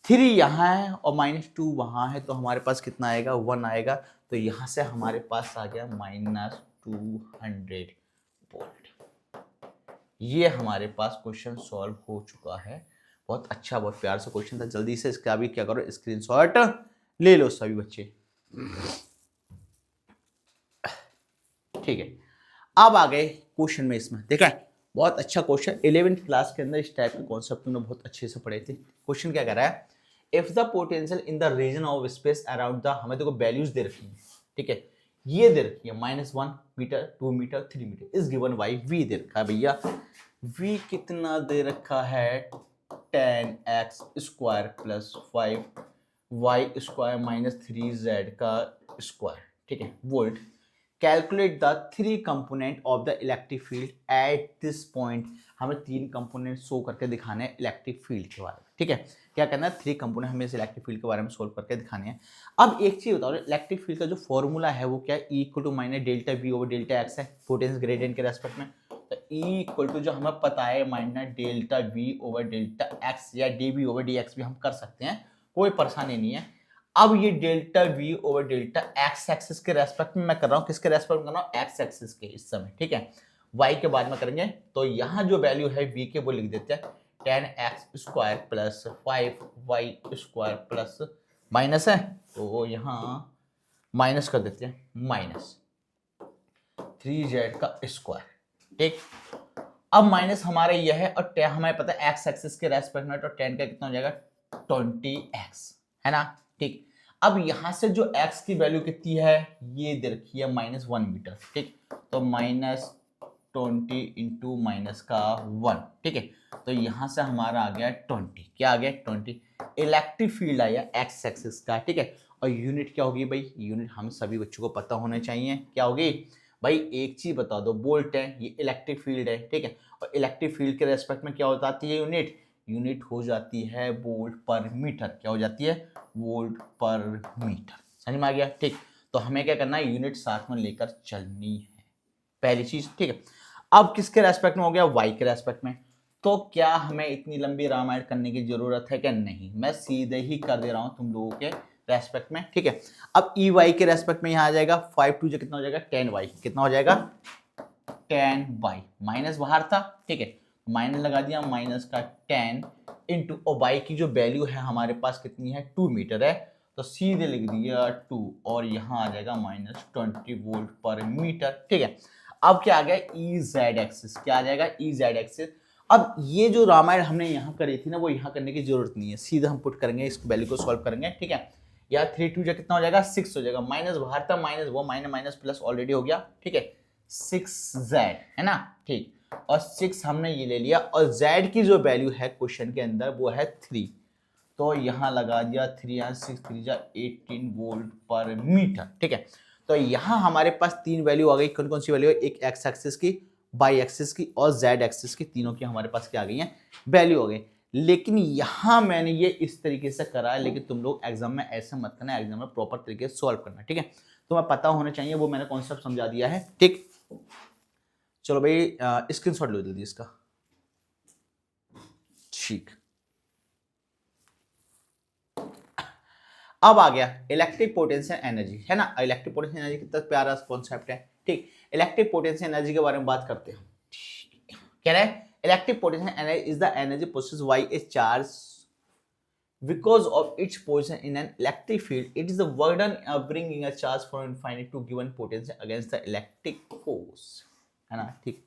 3 यहाँ है और -2 वहाँ है, तो हमारे पास कितना आएगा? 1 आएगा। तो यहाँ से हमारे पास आ गया -200 वोल्ट। ये हमारे पास क्वेश्चन सॉल्व हो चुका है। बहुत अच्छा, बहुत प्यार से क्वेश्चन था। जल्दी से इसका भी क्या करो, स्क्रीनशॉट ले लो सभी बच्चे, ठीक है। अब आ गए क्वेश्चन में, इसमें देखा है बहुत अच्छा क्वेश्चन। 11th क्लास के अंदर इस टाइप के कॉन्सेप्ट तुमने बहुत अच्छे से पढ़े थे। क्वेश्चन क्या कह रहा है? If the potential in the region of space around the, हमें देखो वैल्यूज दे रखी है, ठीक है। ये दे रखी है -1 metre, 2 metre, 3 metre is given by v दे रखा है भैया। v कितना दे रखा है? 10x square plus 5y square minus 3z का स्क्वायर, ठीक है, volt. Calculate the 3 component of the electric field at this point. हमें 3 कंपोनेंट शो करके दिखाने हैं इलेक्ट्रिक फील्ड के बारे में, ठीक है। क्या करना है? 3 कंपोनेंट हमें इस इलेक्ट्रिक फील्ड के बारे में सोल्व करके दिखाने हैं। अब एक चीज बताओ, इलेक्ट्रिक फील्ड का जो फॉर्मूला है वो क्या है? E equal to minus delta V over delta X है, पोटेंशियल ग्रेडियंट के रेस्पेक्ट में। तो E इक्वल टू जो हमें पता है minus delta V over delta X, या D V over D X भी हम कर सकते हैं, कोई परेशानी नहीं है। अब ये delta V over delta x axis के रेस्पेक्ट में मैं कर रहा हूँ। किसके रेस्पेक्ट में कर रहा हूँ? एक्स एक्सिस के इस समय, ठीक है। वाई के बाद में करेंगे, तो यहाँ जो वैल्यू है वी के वो लिख देते हैं 10x square plus 5y square plus minus है, तो यहाँ माइनस कर देते हैं, माइनस 3z का स्क्वायर, ठीक। अब माइनस हमारे यह है और हमें पता है एक्स एक्सिस के रेस्पेक्ट में, तो 10 का कितना हो जाएगा? 20x, है ना, ठीक। अब यहां से जो x की वैल्यू कितनी है? ये दे रखी है -1 मीटर, ठीक। तो -20 इंटू माइनस का 1, ठीक है। तो यहां से हमारा आ गया 20। क्या आ गया? 20 इलेक्ट्रिक फील्ड आया एक्स एक्सिस का, ठीक है। और यूनिट क्या होगी भाई? यूनिट हम सभी बच्चों को पता होने चाहिए, क्या होगी भाई? एक चीज बता दो, वोल्ट है, ये इलेक्ट्रिक फील्ड है, ठीक है। और इलेक्ट्रिक फील्ड के रेस्पेक्ट में क्या हो जाती है? यूनिट, यूनिट हो जाती है वोल्ट पर मीटर। क्या हो जाती है? वोल्ट पर मीटर। समझ में आ गया, ठीक। तो हमें क्या करना है? यूनिट साथ में लेकर चलनी है, पहली चीज, ठीक है। अब किसके रेस्पेक्ट में हो गया? वाई के रेस्पेक्ट में। तो क्या हमें इतनी लंबी रामायण करने की जरूरत है क्या? नहीं, मैं सीधे ही कर दे रहा हूं तुम लोगों के रेस्पेक्ट में, ठीक है। अब ई वाई के रेस्पेक्ट में यहां आ जाएगा 5 2 कितना हो जाएगा? 10y। कितना हो जाएगा? 10y, माइनस बाहर था, ठीक है, माइनस लगा दिया, माइनस का 10 इंटू, और y की जो वैल्यू है हमारे पास कितनी है? 2 मीटर है, तो सीधे लिख दिया 2, और यहाँ आ जाएगा -20 वोल्ट पर मीटर, ठीक है। अब क्या आ गया? E Z axis. क्या आ जाएगा? E Z axis. अब ये जो रामायण हमने यहाँ करी थी ना, वो यहाँ करने की जरूरत नहीं है, सीधा हम पुट करेंगे, इस वैल्यू को सॉल्व करेंगे, ठीक है। या 3 2 कितना हो जाएगा? 6 हो जाएगा, माइनस बाहर था, माइनस वो माइनस माइनस प्लस ऑलरेडी हो गया, ठीक है, 6z, है ना, ठीक। और 6 हमने ये ले लिया, और z की जो वैल्यू है क्वेश्चन के अंदर वो है 3, तो यहाँ लगा दिया 3 6 3 18 वोल्ट पर मीटर, ठीक है। तो यहाँ हमारे पास 3 वैल्यू आ गई। कौन कौन सी वैल्यू है? एक एक्स एक्सिस की, बाई एक्सिस की और जेड एक्सिस की, तीनों की हमारे पास क्या आ गई है? वैल्यू आ गई। लेकिन यहाँ मैंने ये इस तरीके से करा है, लेकिन तुम लोग एग्जाम में ऐसे मत करना, एग्जाम में प्रॉपर तरीके से सॉल्व करना, ठीक है। तुम्हें पता होना चाहिए, वो मैंने कॉन्सेप्ट समझा दिया है, ठीक। चलो भाई स्क्रीनशॉट लो जल्दी इसका, ठीक। अब आ गया इलेक्ट्रिक पोटेंशियल एनर्जी, है ना। इलेक्ट्रिक पोटेंशियल एनर्जी कितना प्यारा कॉन्सेप्ट है, ठीक। इलेक्ट्रिक पोटेंशियल एनर्जी के बारे में बात करते हैं। कह रहा है electric potential energy is the energy possessed bye A charge because of its position in an electric field. It is the work done bringing a charge from infinite to given potential against the electric force, है ना, ठीक।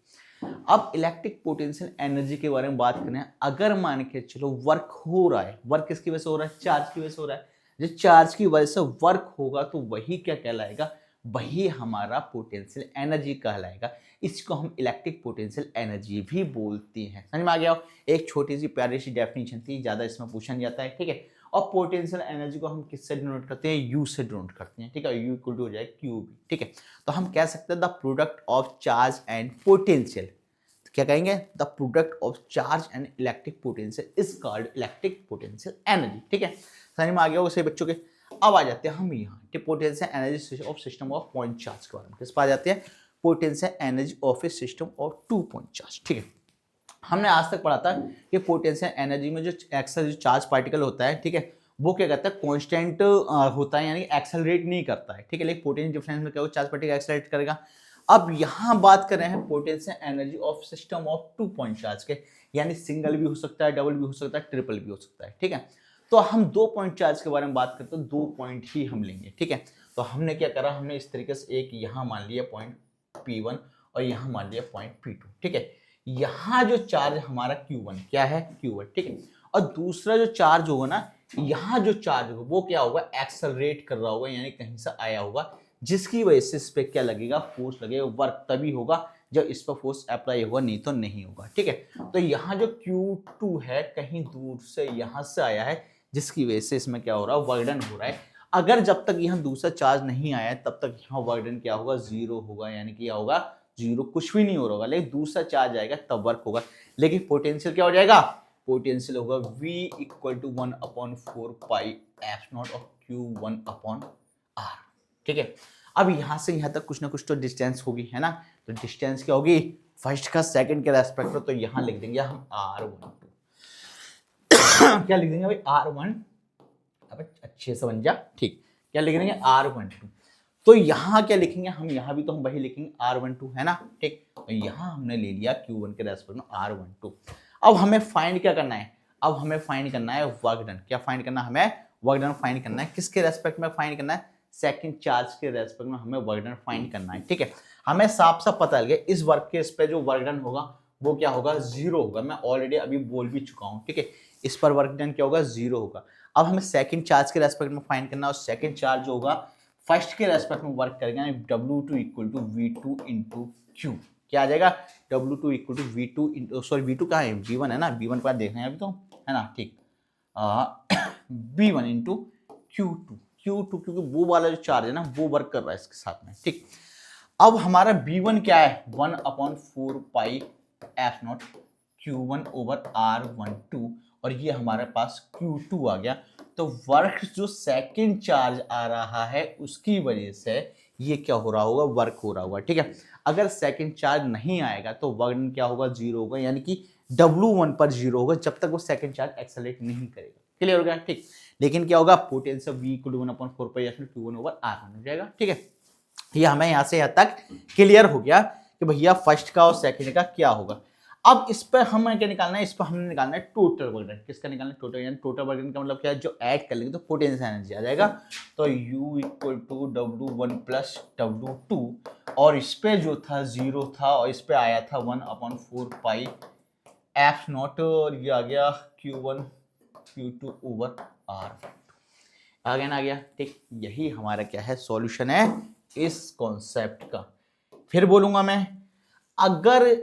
अब electric potential energy के बारे में बात करें, अगर मान के चलो वर्क हो रहा है, वर्क किसकी वजह से हो रहा है? चार्ज की वजह से हो रहा है। जो चार्ज की वजह से वर्क होगा तो वही क्या कहलाएगा? वही हमारा पोटेंशियल एनर्जी कहलाएगा। इसको हम इलेक्ट्रिक पोटेंशियल एनर्जी भी बोलते हैं। समझ में आ गया? एक छोटी सी प्यारी सी डेफिनेशन थी, ज्यादा इसमें पूछा नहीं जाता है, ठीक है। और पोटेंशियल एनर्जी को हम किससे डिनोट करते हैं? यू से डिनोट करते हैं, ठीक है। यू इक्वल टू हो जाए क्यू भी, ठीक है। तो हम कह सकते हैं the product of charge and potential. क्या कहेंगे, the product of charge and electric potential is called electric potential energy. ठीक है, समझ में आ गया होगा सही बच्चों के। अब आ जाते हैं हम यहाँ potential energy of system of point charge के बारे में। किस पर आ जाते हैं, potential energy of A system of 2 point charge. ठीक है, हमने आज तक पढ़ा था कि पोटेंशियल एनर्जी में जो एक्सेल जो चार्ज पार्टिकल होता है, ठीक है, वो क्या कहता है, कांस्टेंट होता है, यानी एक्सेलरेट नहीं करता है। ठीक है, लेकिन पोटेंशियल डिफरेंस में क्या होगा, चार्ज पार्टिकल एक्सेलरेट करेगा। अब यहाँ बात कर रहे हैं potential energy of system of 2 point charge के, यानी सिंगल भी हो सकता है, डबल भी हो सकता है, ट्रिपल भी हो सकता है। ठीक है, तो हम 2 पॉइंट चार्ज के बारे में बात करते हैं, 2 पॉइंट ही हम लेंगे। ठीक है, तो हमने क्या करा, हमने इस तरीके से एक यहाँ मान लिया पॉइंट P1 और यहाँ मान लिया पॉइंट P2। ठीक है, यहाँ जो चार्ज हमारा Q1 क्या है, Q1। ठीक है, और दूसरा जो चार्ज होगा ना, यहाँ जो चार्ज होगा वो क्या होगा, एक्सेलरेट कर रहा होगा, यानी कहीं से आया होगा, जिसकी वजह से इस पे क्या लगेगा, फोर्स लगेगा। वर्क तभी होगा जब इस पर फोर्स अप्लाई होगा, नहीं तो नहीं होगा। ठीक है, तो यहाँ जो Q2 है कहीं दूर से यहाँ से आया है, जिसकी वजह से इसमें क्या हो रहा है, वर्कडन हो रहा है। अगर जब तक यहाँ दूसरा चार्ज नहीं आया है तब तक यहाँ वर्कडन क्या होगा, 0 होगा, यानी कि क्या होगा, 0, कुछ भी नहीं हो रहा होगा। लेकिन दूसरा चार्ज आएगा तब वर्क होगा। लेकिन पोटेंशियल क्या हो जाएगा, पोटेंशियल होगा V = 1/4 pi F0 of Q1/R। ठीक है, अब यहाँ से यहाँ तक कुछ ना कुछ तो डिस्टेंस होगी, है ना। तो डिस्टेंस क्या होगी, फर्स्ट का सेकंड के रेस्पेक्ट में, तो यहाँ लिख देंगे हम R12। क्या लिख देंगे भाई, R1, अब अच्छे से बन जा, ठीक। क्या लिख देंगे, R12। तो यहाँ क्या लिखेंगे हम, यहाँ भी तो हम वही लिखेंगे R12, है ना। ठीक, तो यहाँ हमने ले लिया Q1 के रेस्पेक्ट में R12। अब हमें फाइंड क्या करना है, अब हमें फाइंड करना है वर्क डन। क्या फाइंड करना है, हमें वर्क डन फाइंड करना है। किसके रेस्पेक्ट में फाइंड करना है, सेकंड चार्ज के रेस्पेक्ट में हमें वर्क डन फाइंड करना है। ठीक है, हमें साफ साफ पता लगे इस वर्क के इस पे जो वर्क डन होगा वो क्या होगा, 0 होगा। मैं ऑलरेडी अभी बोल भी चुका हूँ। ठीक है, इस पर वर्क डन क्या होगा, 0 होगा। अब हमें सेकंड चार्ज के रेस्पेक्ट में फाइंड करना है, और सेकंड चार्ज होगा फर्स्ट के रेस्पेक्ट में वर्क करेगा, W2 = V2 × Q। क्या आ जाएगा, W2 = V2 सॉरी V2 कहाँ है, V1 है ना, V1 पर देखना है अभी तो, है ना। ठीक, V1 × Q2 क्योंकि वो वाला जो चार्ज है ना वो वर्क कर रहा है इसके साथ में। ठीक, अब हमारा V1 क्या है, 1/4 पाई F0 Q1/R12, और ये हमारे पास Q2 आ गया। तो वर्क जो सेकंड चार्ज आ रहा है उसकी वजह से ये क्या हो रहा होगा, वर्क हो रहा होगा। ठीक है, अगर सेकंड चार्ज नहीं आएगा तो वर्क क्या होगा, 0 होगा, यानी कि W1 पर 0 होगा जब तक वो सेकंड चार्ज एक्सेलरेट नहीं करेगा। क्लियर हो गया। ठीक, लेकिन क्या होगा, पोटेंशियल V = 1/4 पाई Q1/R1 हो जाएगा। ठीक है, ये हमें यहाँ से यहाँ तक क्लियर हो गया कि भैया फर्स्ट का और सेकंड का क्या होगा। अब इस पर हमें क्या निकालना है, इस पर हमने निकालना है टोटल वर्क डन। किसका निकालना है, टोटल, यानी टोटल वर्क डन का मतलब क्या है, जो ऐड कर लेंगे तो पोटेंशियल एनर्जी आ जाएगा। तो U = W1 + W2, और इस पे जो था 0 था, और इस पे आया था 1/4 पाई F0, और ये आ गया Q1 Q2/R। आ गया ना, आ गया। ठीक, यही हमारा क्या है, सॉल्यूशन है इस कॉन्सेप्ट का। फिर बोलूंगा मैं, अगर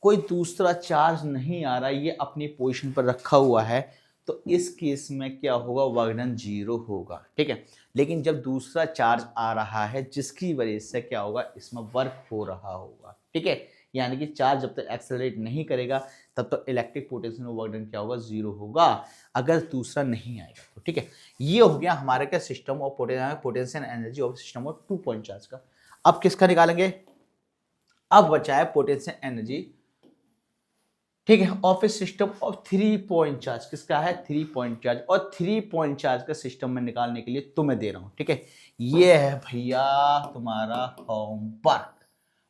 कोई दूसरा चार्ज नहीं आ रहा, ये अपनी पोजीशन पर रखा हुआ है, तो इस केस में क्या होगा, वर्क डन 0 होगा। ठीक है, लेकिन जब दूसरा चार्ज आ रहा है जिसकी वजह से क्या होगा, इसमें वर्क हो रहा होगा। ठीक है, यानी कि चार्ज जब तक एक्सेलरेट नहीं करेगा तब तक इलेक्ट्रिक पोटेंशियल में वर्क डन क्या होगा, 0 होगा, अगर दूसरा नहीं आएगा तो। ठीक है, ये हो गया हमारे क्या, system of potential energy of system of 2 point charge का। अब किसका निकालेंगे, अब बचा है पोटेंशियल एनर्जी, ठीक है, of A system of 3 point charge. किसका है, 3 पॉइंट चार्ज। और 3 पॉइंट चार्ज का सिस्टम में निकालने के लिए तुम्हें दे रहा हूं। ठीक है, ये है भैया तुम्हारा होमवर्क।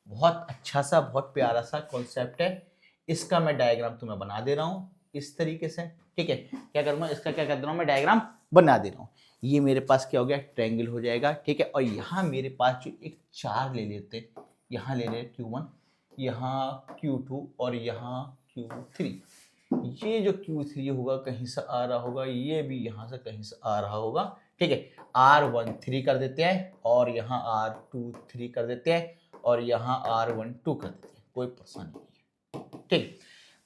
बहुत अच्छा सा, बहुत प्यारा सा कॉन्सेप्ट है। इसका मैं डायग्राम तुम्हें बना दे रहा हूं इस तरीके से। ठीक है, क्या करूंगा, इसका क्या कर दे रहा हूं, मैं डायग्राम बना दे रहा हूं। ये मेरे पास क्या हो गया, ट्रायंगल हो जाएगा। ठीक है, और यहाँ मेरे पास जो एक चार्ज ले लेते, यहाँ ले ले Q1, यहाँ Q2 और यहाँ Q3। ये जो Q3 होगा कहीं से आ रहा होगा, ये भी यहाँ से कहीं से आ रहा होगा। ठीक है, R13 कर देते हैं, और यहाँ R23 कर देते हैं, और यहाँ R12 कर देते हैं, कोई परेशानी नहीं है। ठीक,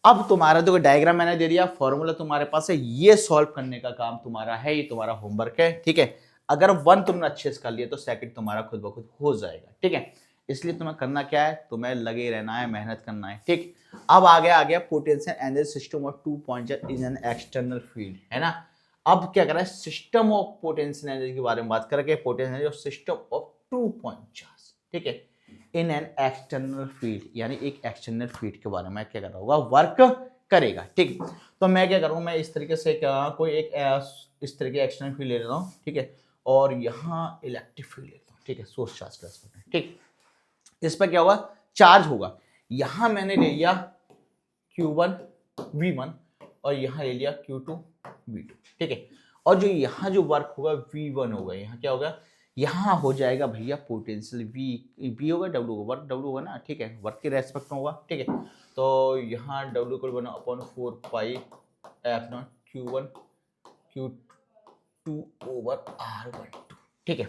अब तुम्हारा जो डायग्राम मैंने दे दिया, फॉर्मूला तुम्हारे पास है, ये सॉल्व करने का काम तुम्हारा है, ये तुम्हारा होमवर्क है। ठीक है, अगर 1 तुमने अच्छे से कर लिया तो सेकंड तुम्हारा खुद ब खुद हो जाएगा। ठीक है, इसलिए तुम्हें करना क्या है, तुम्हें लगे रहना है, मेहनत करना है। ठीक, अब आ गया potential energy system of 2 point charge in an external field, है ना। अब क्या कर रहा है, सिस्टम ऑफ पोटेंशियल एनर्जी के बारे में बात करके, potential energy of system of 2 point charge, ठीक है, इन एन एक्सटर्नल फील्ड, यानी एक एक्सटर्नल फील्ड के बारे में क्या कर रहा होगा, वर्क करेगा, ठीक। तो मैं क्या करूँ, मैं इस तरीके से कोई एक इस तरह के एक्सटर्नल फील्ड ले लेता हूँ, ठीक है, और यहाँ इलेक्ट्रिक फील्ड लेता हूँ, ठीक है, सोर्स चार्ज का रेस्पेक्ट में, ठीक। इस पर क्या होगा, चार्ज होगा। यहाँ मैंने ले लिया Q1 V1 और यहाँ ले लिया Q2 V2, ठीक है। और जो यहाँ जो वर्क होगा V1 होगा, यहाँ क्या होगा, यहाँ हो जाएगा भैया पोटेंशियल V होगा, W होगा, वर्क W होगा ना, ठीक है, वर्क के रेस्पेक्ट में होगा, ठीक है। तो यहाँ W को बना अपॉन 4 पाई F0 Q1 Q2 over R12, ठीक है।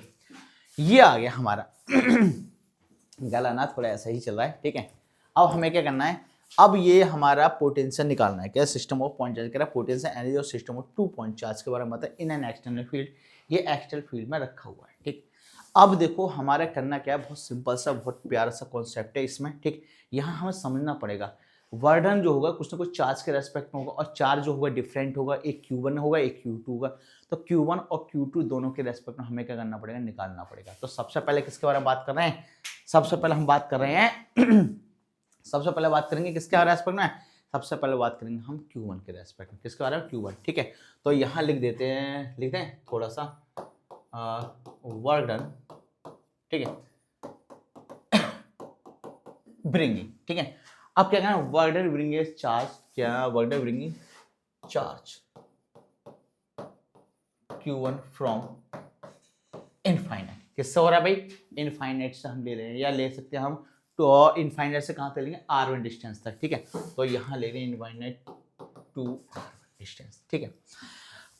ये आ गया हमारा गला ना थोड़ा ऐसा ही चल रहा है, ठीक है। अब हमें क्या करना है, अब ये हमारा पोटेंशियल निकालना है, क्या, सिस्टम ऑफ पॉइंट चार्ज, कह रहा है पोटेंशियल एनर्जी और सिस्टम ऑफ 2 पॉइंट चार्ज के बारे में बताया इन एन एक्सटर्नल फील्ड, ये एक्सटर्नल फील्ड में रखा हुआ है, ठीक। अब देखो हमारा करना क्या है, बहुत सिंपल सा, बहुत प्यारा सा कॉन्सेप्ट है इसमें, ठीक। यहाँ हमें समझना पड़ेगा, वर्डन जो होगा कुछ ना कुछ चार्ज के रेस्पेक्ट में होगा, और चार्ज जो होगा डिफरेंट होगा, एक Q1 होगा, एक Q2 होगा। तो Q1 और Q2 दोनों के रेस्पेक्ट में हमें क्या करना पड़ेगा, निकालना पड़ेगा। तो सबसे पहले किसके बारे में बात कर रहे हैं, सबसे पहले हम बात कर रहे हैं सबसे पहले बात करेंगे किसके रेस्पेक्ट में, सबसे पहले बात करेंगे हम Q1 के रेस्पेक्ट में, किसके बारे में, Q1, ठीक है। तो यहाँ लिख देते हैं थोड़ा सा वर्क डन, ठीक है, ब्रिंगिंग, ठीक है। अब क्या कहना है, वर्क डन ब्रिंगिंग चार्ज, क्या work done bringing charge Q1 from infinite, किससे हो रहा है भाई, इनफाइनाइट से हम ले रहे हैं, या ले सकते हैं हम तो इनफाइनाइट से कहाँ तक लेंगे, R1 डिस्टेंस तक, ठीक है। तो यहाँ ले रहे हैं इनफाइनाइट टू R1 डिस्टेंस, ठीक है।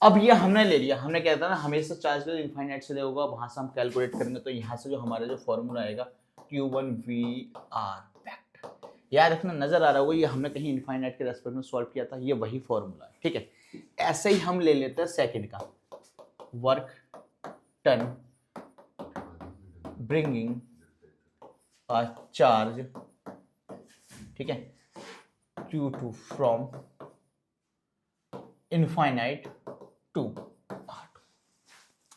अब ये हमने ले लिया, हमने क्या था ना, हमेशा चार्ज को इनफाइनाइट से होगा, वहां से हम कैलकुलेट करेंगे, तो यहाँ से जो हमारा जो फॉर्मूला आएगा Q1VR वेक्टर, याद रखना, नजर आ रहा होगा, ये हमने कहीं इनफाइनाइट के रेस्पेक्ट में सॉल्व किया था, ये वही फॉर्मूला है, ठीक है। ऐसे ही हम ले लेते हैं सेकंड का, work done bringing a charge, ठीक है, Q2 from infinite to R2,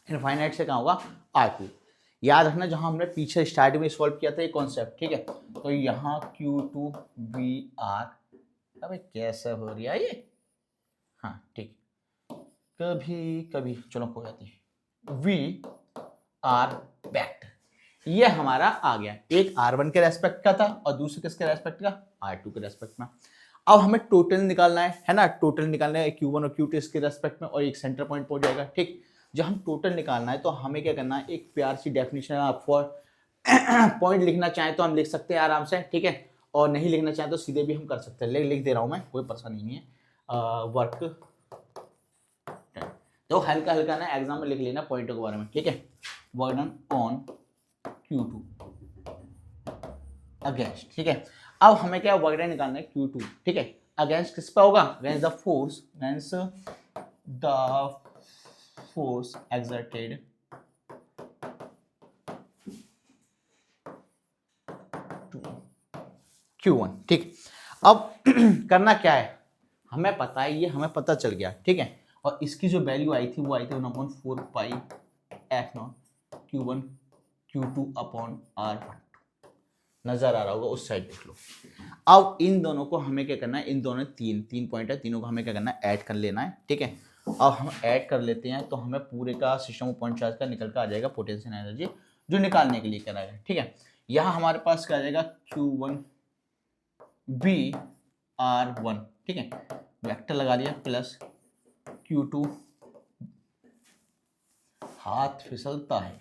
infinite से कहाँ होगा, R2। याद रखना, जहां हमने पीछे स्टार्ट में सॉल्व किया था ये कॉन्सेप्ट, ठीक है। तो यहाँ Q2VR, अबे कैसे हो रही है ये, हाँ ठीक, कभी कभी चलो हो जाती है, VR वेक्टर, ये हमारा आ गया, एक R1 के रेस्पेक्ट का था और दूसरे किसके रेस्पेक्ट का, R2 के रेस्पेक्ट में। अब हमें टोटल निकालना है ना, टोटल निकालना है Q1 और Q2 इसके रेस्पेक्ट में, और एक सेंटर पॉइंट पहुंच जाएगा, ठीक। जब हम टोटल निकालना है तो हमें क्या करना है, एक प्यार सी डेफिनेशन आप फॉर पॉइंट लिखना चाहें तो हम लिख सकते हैं आराम से, ठीक है, और नहीं लिखना चाहें तो सीधे भी हम कर सकते हैं, लिख दे रहा हूं मैं, कोई परेशानी नहीं है। वर्क तो हल्का हल्का ना एग्जाम में लिख लेना पॉइंटों के बारे में, ठीक है। Work done on Q2 against, ठीक है। अब हमें क्या वर्क डन निकालना है, Q2, ठीक है, अगेंस्ट किस पे होगा, against the force exerted to Q1, ठीक। अब करना क्या है, हमें पता है, ये हमें पता चल गया, ठीक है। और इसकी जो वैल्यू आई थी वो आई थी 1/4 पाई F0 Q1 Q2 upon R12, नजर आ रहा होगा, उस साइड देख लो। अब इन दोनों को हमें क्या करना है, इन दोनों तीन पॉइंट है, तीनों को हमें क्या करना है, ऐड कर लेना है, ठीक है। अब हम ऐड कर लेते हैं तो हमें पूरे का सिस्टम ऑफ पॉइंट चार्ज का निकल कर आ जाएगा पोटेंशियल एनर्जी, जो निकालने के लिए कराएगा, ठीक है। यहाँ हमारे पास क्या आ जाएगा, Q1 BR1, ठीक है, वेक्टर लगा दिया, प्लस Q2, हाथ फिसलता है,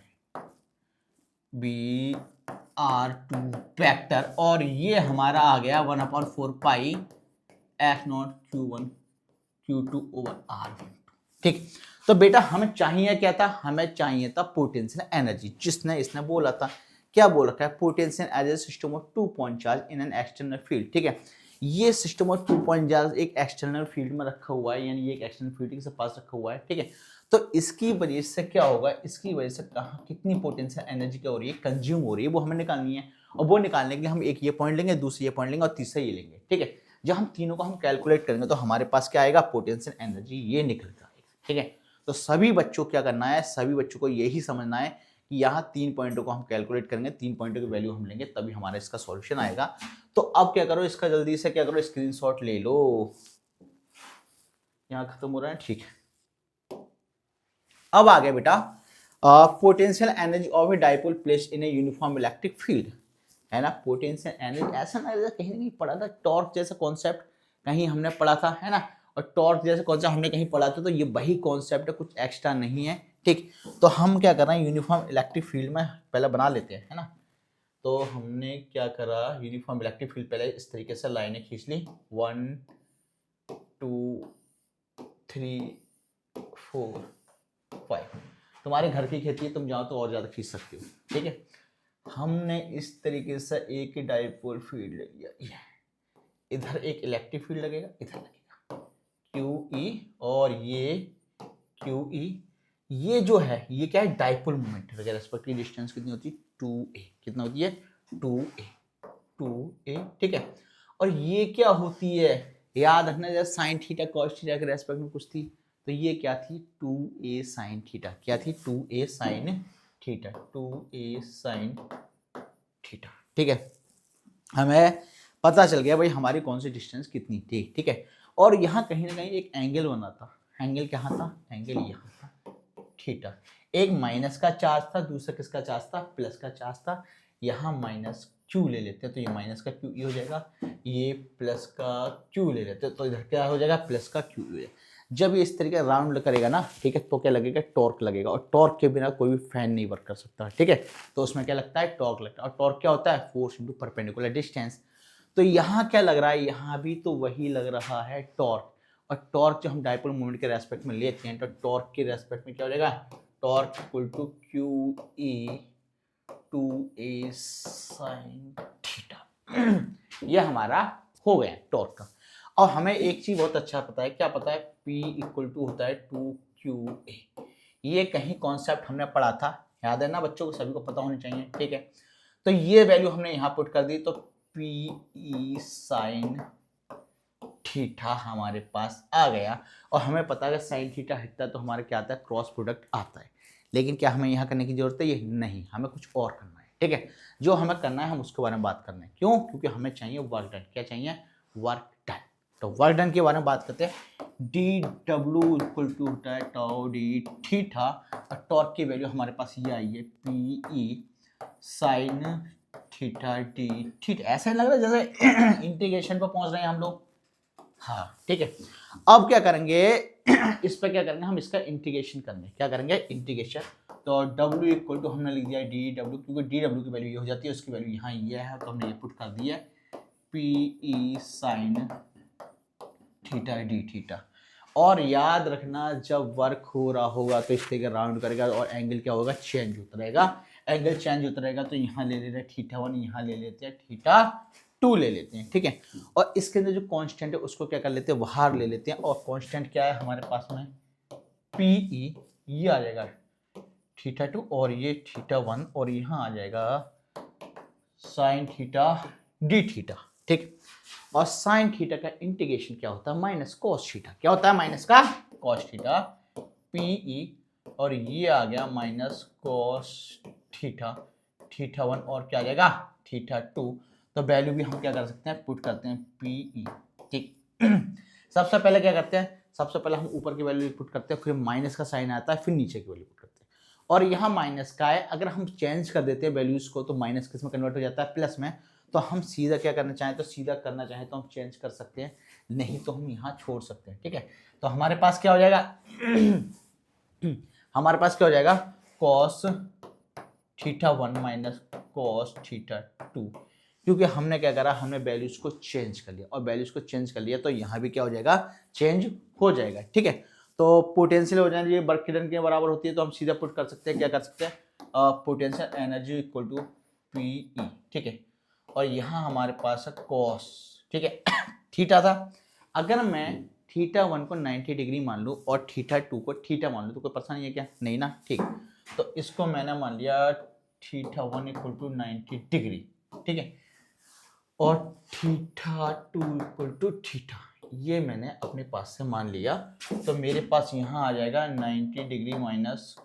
BR2 वेक्टर, और ये हमारा आ गया 1/4 पाई F0 Q1 Q2 over R12, ठीक। तो बेटा हमें चाहिए क्या था, हमें चाहिए था पोटेंशियल एनर्जी, जिसने इसने बोला था, क्या बोल रखा है, potential energy system of 2 point charge in an external field, ठीक है। ये सिस्टम और 2 पॉइंट एक एक्सटर्नल फील्ड में रखा हुआ है, यानी ये एक एक्सटर्नल फील्ड के पास रखा हुआ है, ठीक है। तो इसकी वजह से क्या होगा, इसकी वजह से कहाँ कितनी पोटेंशियल एनर्जी क्या हो रही है, कंज्यूम हो रही है, वो हमें निकालनी है। और वो निकालने के लिए हम एक ये पॉइंट लेंगे, दूसरी ये पॉइंट लेंगे और तीसरा ये लेंगे, ठीक है। जब हम तीनों को हम कैलकुलेट करेंगे तो हमारे पास क्या आएगा, पोटेंशियल एनर्जी ये निकल कर आएगा, ठीक है। तो सभी बच्चों को क्या करना है, सभी बच्चों को यही समझना है कि यहाँ 3 पॉइंटों को हम कैलकुलेट करेंगे, 3 पॉइंटों की वैल्यू हम लेंगे, तभी हमारा इसका सॉल्यूशन आएगा। तो अब क्या करो, इसका जल्दी से क्या करो, स्क्रीनशॉट ले लो। यहाँ खत्म हो रहा है, ठीक है। अब आ गया बेटा, potential energy of a dipole placed in a uniform electric field, है ना। पोटेंशियल एनर्जी ऐसा ना कहीं ना कहीं पढ़ा था, टॉर्क जैसा कॉन्सेप्ट कहीं हमने पढ़ा था, है ना। और टॉर्क जैसे कॉन्सेप्ट हमने कहीं पढ़ा था, तो ये वही कॉन्सेप्ट है, कुछ एक्स्ट्रा नहीं है, ठीक। तो हम क्या कर रहे हैं, यूनिफॉर्म इलेक्ट्रिक फील्ड में पहले बना लेते हैं, है ना। तो हमने क्या करा, यूनिफॉर्म इलेक्ट्रिक फील्ड पहले इस तरीके से लाइनें खींच ली, 1 2 3 4 5। तुम्हारे घर की खेती है, तुम जाओ तो और ज्यादा खींच सकते हो, ठीक है। हमने इस तरीके से एक डाइपोल फील्ड ले लिया, ये इधर एक इलेक्ट्रिक फील्ड लगेगा, इधर लगेगा QE, और ये QE, ये जो है ये क्या है, डाइपोल मोमेंट है। रेस्पेक्टिव डिस्टेंस कितनी होती है, 2a, कितना होती है, 2a, ठीक है। और ये क्या होती है, याद रखना, जैसे साइन थीटा कॉस थीटा के रेस्पेक्ट में कुछ थी, तो ये क्या थी, 2a साइन थीटा, क्या थी, 2a sine theta, 2a sine theta, ठीक है। हमें पता चल गया भाई हमारी कौन सी डिस्टेंस कितनी थी, ठीक है। और यहाँ कहीं ना कहीं एक एंगल बना था, एंगल कहाँ था, एंगल यहाँ था, थीटा। एक माइनस का चार्ज था, दूसरा किसका चार्ज था, प्लस का चार्ज था। यहाँ माइनस क्यू ले लेते हैं, तो ये माइनस का क्यू हो जाएगा, ये प्लस का क्यू ले लेते हैं, तो इधर क्या हो जाएगा, प्लस का क्यू हो जाएगा। जब ये इस तरीके राउंड करेगा ना, ठीक है, तो क्या लगेगा, टॉर्क लगेगा। और टॉर्क के बिना कोई भी फैन नहीं वर्क कर सकता, ठीक है। तो उसमें क्या लगता है, टॉर्क लगता है। और टॉर्क क्या होता है, फोर्स इंटू परपेंडिकुलर डिस्टेंस। तो यहाँ क्या लग रहा है, यहाँ भी तो वही लग रहा है, टॉर्क। और टॉर्क जो हम डाइपोल मोमेंट के रेस्पेक्ट में लेते हैं, तो टॉर्क के रेस्पेक्ट में क्या हो जाएगा, torque equal to QE 2a sin थीटा। ये हमारा हो गया टॉर्क का। और हमें एक चीज बहुत अच्छा पता है, क्या पता है, P इक्वल टू होता है 2QA। ये कहीं कॉन्सेप्ट हमने पढ़ा था, याद है ना बच्चों को, सभी को पता होनी चाहिए, ठीक है। तो ये वैल्यू हमने यहाँ पुट कर दी, तो PE साइन थीटा हमारे पास आ गया। और हमें पता है साइन थीटा हटता है तो हमारे क्या आता है, क्रॉस प्रोडक्ट आता है। लेकिन क्या हमें यहाँ करने की जरूरत है, ये नहीं, हमें कुछ और करना है, ठीक है। जो हमें करना है हम उसके बारे में बात करना है, क्यों, क्योंकि हमें चाहिए वर्क डन। क्या चाहिए, वर्क डन। तो वर्क डन के बारे में बात करते हैं। DW इक्वल टू होता है टाउ डी थीटा, और टॉर्क की वैल्यू हमारे पास ये आई है, PE sine theta D theta. ऐसा लग रहा है जैसे इंटीग्रेशन पर पहुंच रहे हैं हम लोग, हाँ, ठीक है। अब क्या करेंगे, इस पर क्या करेंगे, हम इसका इंटीग्रेशन करेंगे, क्या करेंगे, इंटीग्रेशन। तो W इक्वल टू हमने लिख दिया DW, क्योंकि DW की वैल्यू ये हो जाती है, उसकी वैल्यू यहाँ ये है, तो हमने ये पुट कर दिया PE sine theta D theta. और याद रखना, जब वर्क हो रहा होगा तो इस तरीके राउंड करेगा और एंगल क्या होगा, चेंज होता रहेगा। एंगल चेंज होता रहेगा, तो यहाँ ले लेते हैं θ1, यहाँ ले लेते हैं θ2 ले लेते हैं, ठीक है। और इसके अंदर जो कांस्टेंट है उसको क्या कर लेते हैं, बाहर ले लेते हैं। और कांस्टेंट क्या है हमारे पास में, PE, ये आ जाएगा θ2, और ये θ1, और यहाँ आ जाएगा साइन थीटा डी थीटा, ठीक। और साइन थीटा का इंटीग्रेशन क्या होता है, माइनस कॉस थीटा। क्या होता है, माइनस का कॉस थीटा, PE, और ये आ गया माइनस कॉस थीटा, θ1, और क्या आ जाएगा, θ2। तो वैल्यू भी हम क्या कर सकते हैं, पुट करते हैं PE, ठीक। सबसे पहले क्या करते हैं, सबसे पहले हम ऊपर की वैल्यू पुट करते हैं, फिर माइनस का साइन आता है, फिर नीचे की वैल्यू पुट करते हैं। और यहाँ माइनस का है, अगर हम चेंज कर देते हैं वैल्यूज को, तो माइनस किस में कन्वर्ट हो जाता है, प्लस में। तो हम सीधा क्या करना चाहें, तो सीधा करना चाहें तो हम चेंज कर सकते हैं, नहीं तो हम यहाँ छोड़ सकते हैं, ठीक है। तो हमारे पास क्या हो जाएगा, हमारे पास क्या हो जाएगा, कॉस θ1 माइनस कॉस θ2, क्योंकि हमने क्या करा, हमने वैल्यूज को चेंज कर लिया। और वैल्यूज को चेंज कर लिया तो यहाँ भी क्या हो जाएगा, चेंज हो जाएगा, ठीक है। तो पोटेंशियल हो जाए, ये वर्क डन के बराबर होती है, तो हम सीधा पुट कर सकते हैं, क्या कर सकते हैं, potential energy equal to PE, ठीक है। और यहाँ हमारे पास है कॉस ठीक है। थीटा था, अगर मैं थीटा 1 को 90 डिग्री मान लूँ और थीटा 2 को थीटा मान लूँ तो कोई परेशानी है क्या? नहीं ना, ठीक। तो इसको मैंने मान लिया थीटा 1 इक्वल टू 90 डिग्री, ठीक है, और थीटा 2 इक्वल टू थीटा, ये मैंने अपने पास से मान लिया। तो मेरे पास यहाँ आ जाएगा 90 डिग्री माइनस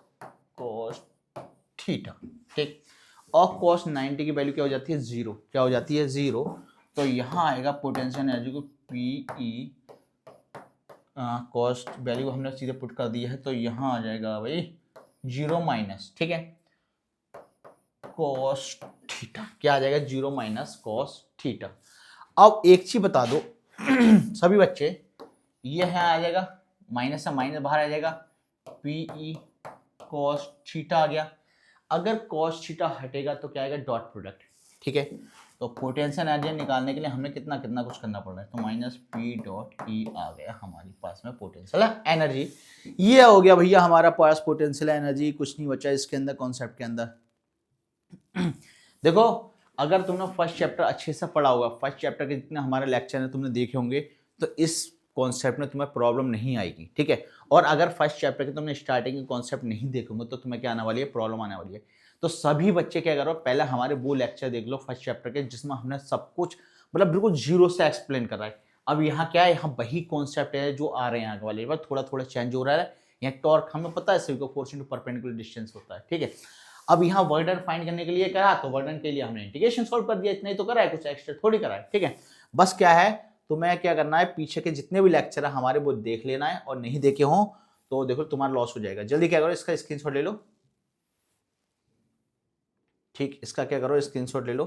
कॉस थीटा, ठीक। और कॉस 90 की वैल्यू क्या हो जाती है? 0। क्या हो जाती है? 0। तो यहाँ आएगा पोटेंशियल एनर्जी को पी ई, कॉस्ट वैल्यू हमने सीधे पुट कर दी है, तो यहाँ आ जाएगा भाई 0 माइनस, ठीक है, कॉस थीटा। क्या आ जाएगा? 0 माइनस कॉस थीटा। अब एक चीज बता दो सभी बच्चे, ये है आ जाएगा माइनस से माइनस बाहर आ जाएगा, पी ई कॉस थीटा आ गया। अगर कॉस थीटा हटेगा तो क्या आएगा? डॉट प्रोडक्ट, ठीक है। तो पोटेंशियल एनर्जी निकालने के लिए हमें कितना कितना कुछ करना पड़ रहा है, तो माइनस पी डॉट ई आ गया हमारे पास में पोटेंशियल एनर्जी। ये हो गया भैया हमारा पास पोटेंशियल एनर्जी, कुछ नहीं बचा इसके अंदर कॉन्सेप्ट के अंदर। देखो, अगर तुमने फर्स्ट चैप्टर अच्छे से पढ़ा होगा, फर्स्ट चैप्टर के जितने हमारे लेक्चर हैं तुमने देखे होंगे, तो इस कॉन्सेप्ट में तुम्हें प्रॉब्लम नहीं आएगी, ठीक है। और अगर फर्स्ट चैप्टर के तुमने स्टार्टिंग के कॉन्सेप्ट नहीं देखोगे तो तुम्हें क्या आने वाली है? प्रॉब्लम आने वाली है। तो सभी बच्चे क्या करो, पहले हमारे वो लेक्चर देख लो फर्स्ट चैप्टर के, जिसमें हमने सब कुछ मतलब बिल्कुल जीरो से एक्सप्लेन करा है। अब यहाँ क्या है, यहाँ वही कॉन्सेप्ट है जो आ रहे हैं आगे वाले, थोड़ा थोड़ा चेंज हो रहा है। यहाँ टॉर्क हमें पता है सभी को, फोर्स इनटू परपेंडिकुलर डिस्टेंस होता है, ठीक है। अब यहाँ वर्क डन फाइंड करने के लिए कहा, तो वर्क डन के लिए हमने इंटीग्रेशन सॉल्व कर दिया, इतना ही तो करा है, कुछ एक्स्ट्रा थोड़ी करा है, ठीक है। बस क्या है, तुम्हें क्या करना है, पीछे के जितने भी लेक्चर है हमारे वो देख लेना है, और नहीं देखे हो तो देखो तुम्हारा लॉस हो जाएगा। जल्दी क्या करो, इसका स्क्रीनशॉट ले लो, ठीक, इसका क्या करो, स्क्रीनशॉट ले लो,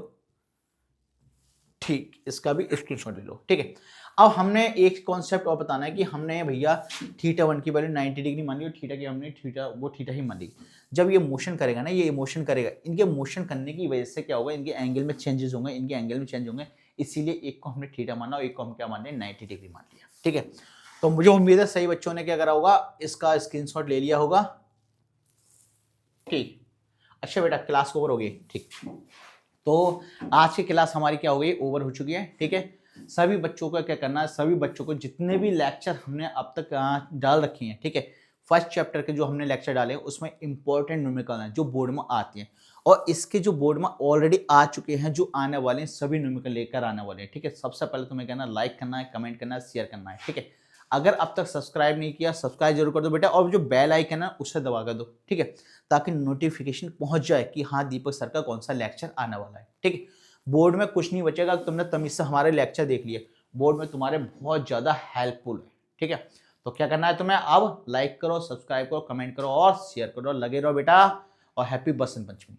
ठीक, इसका भी स्क्रीनशॉट ले लो, ठीक है। अब हमने एक कॉन्सेप्ट और बताना है कि हमने भैया थीटा 1 की वैल्यू 90 डिग्री मान ली और थीटा की हमने थीटा ही मान ली। जब ये मोशन करेगा ना, ये मोशन करेगा, इनके मोशन करने की वजह से क्या होगा, इनके एंगल में चेंजेस होंगे, इनके एंगल में चेंज होंगे, इसीलिए एक को हमने थीटा माना और एक को हम क्या मान लिया, 90 डिग्री मान लिया, ठीक है। तो मुझे उम्मीद है सही बच्चों ने क्या करा होगा, इसका स्क्रीनशॉट ले लिया होगा, ठीक। अच्छा बेटा, क्लास ओवर हो गई, ठीक। तो आज की क्लास हमारी क्या हो गई, ओवर हो चुकी है, ठीक है। सभी बच्चों को क्या करना है, सभी बच्चों को जितने भी लेक्चर हमने अब तक डाल रखे हैं, ठीक है, फर्स्ट चैप्टर के जो हमने लेक्चर डाले हैं उसमें इंपॉर्टेंट न्यूमेरिकल हैं जो बोर्ड में आती हैं, और इसके जो बोर्ड में ऑलरेडी आ चुके हैं, जो आने वाले हैं, सभी न्यूमेरिकल लेकर आने वाले हैं, ठीक है। सबसे पहले तुम्हें कहना लाइक करना है, कमेंट करना है, शेयर करना है, ठीक है। अगर अब तक सब्सक्राइब नहीं किया, सब्सक्राइब जरूर कर दो बेटा, और जो बेल आइकन है उससे दबा कर दो, ठीक है, ताकि नोटिफिकेशन पहुंच जाए कि हाँ दीपक सर का कौन सा लेक्चर आने वाला है, ठीक है। बोर्ड में कुछ नहीं बचेगा, तुमने तमीज से हमारे लेक्चर देख लिए, बोर्ड में तुम्हारे बहुत ज़्यादा हेल्पफुल है, ठीक है। तो क्या करना है तुम्हें, अब लाइक करो, सब्सक्राइब करो, कमेंट करो और शेयर करो, लगे रहो बेटा, और हैप्पी बसंत पंचमी।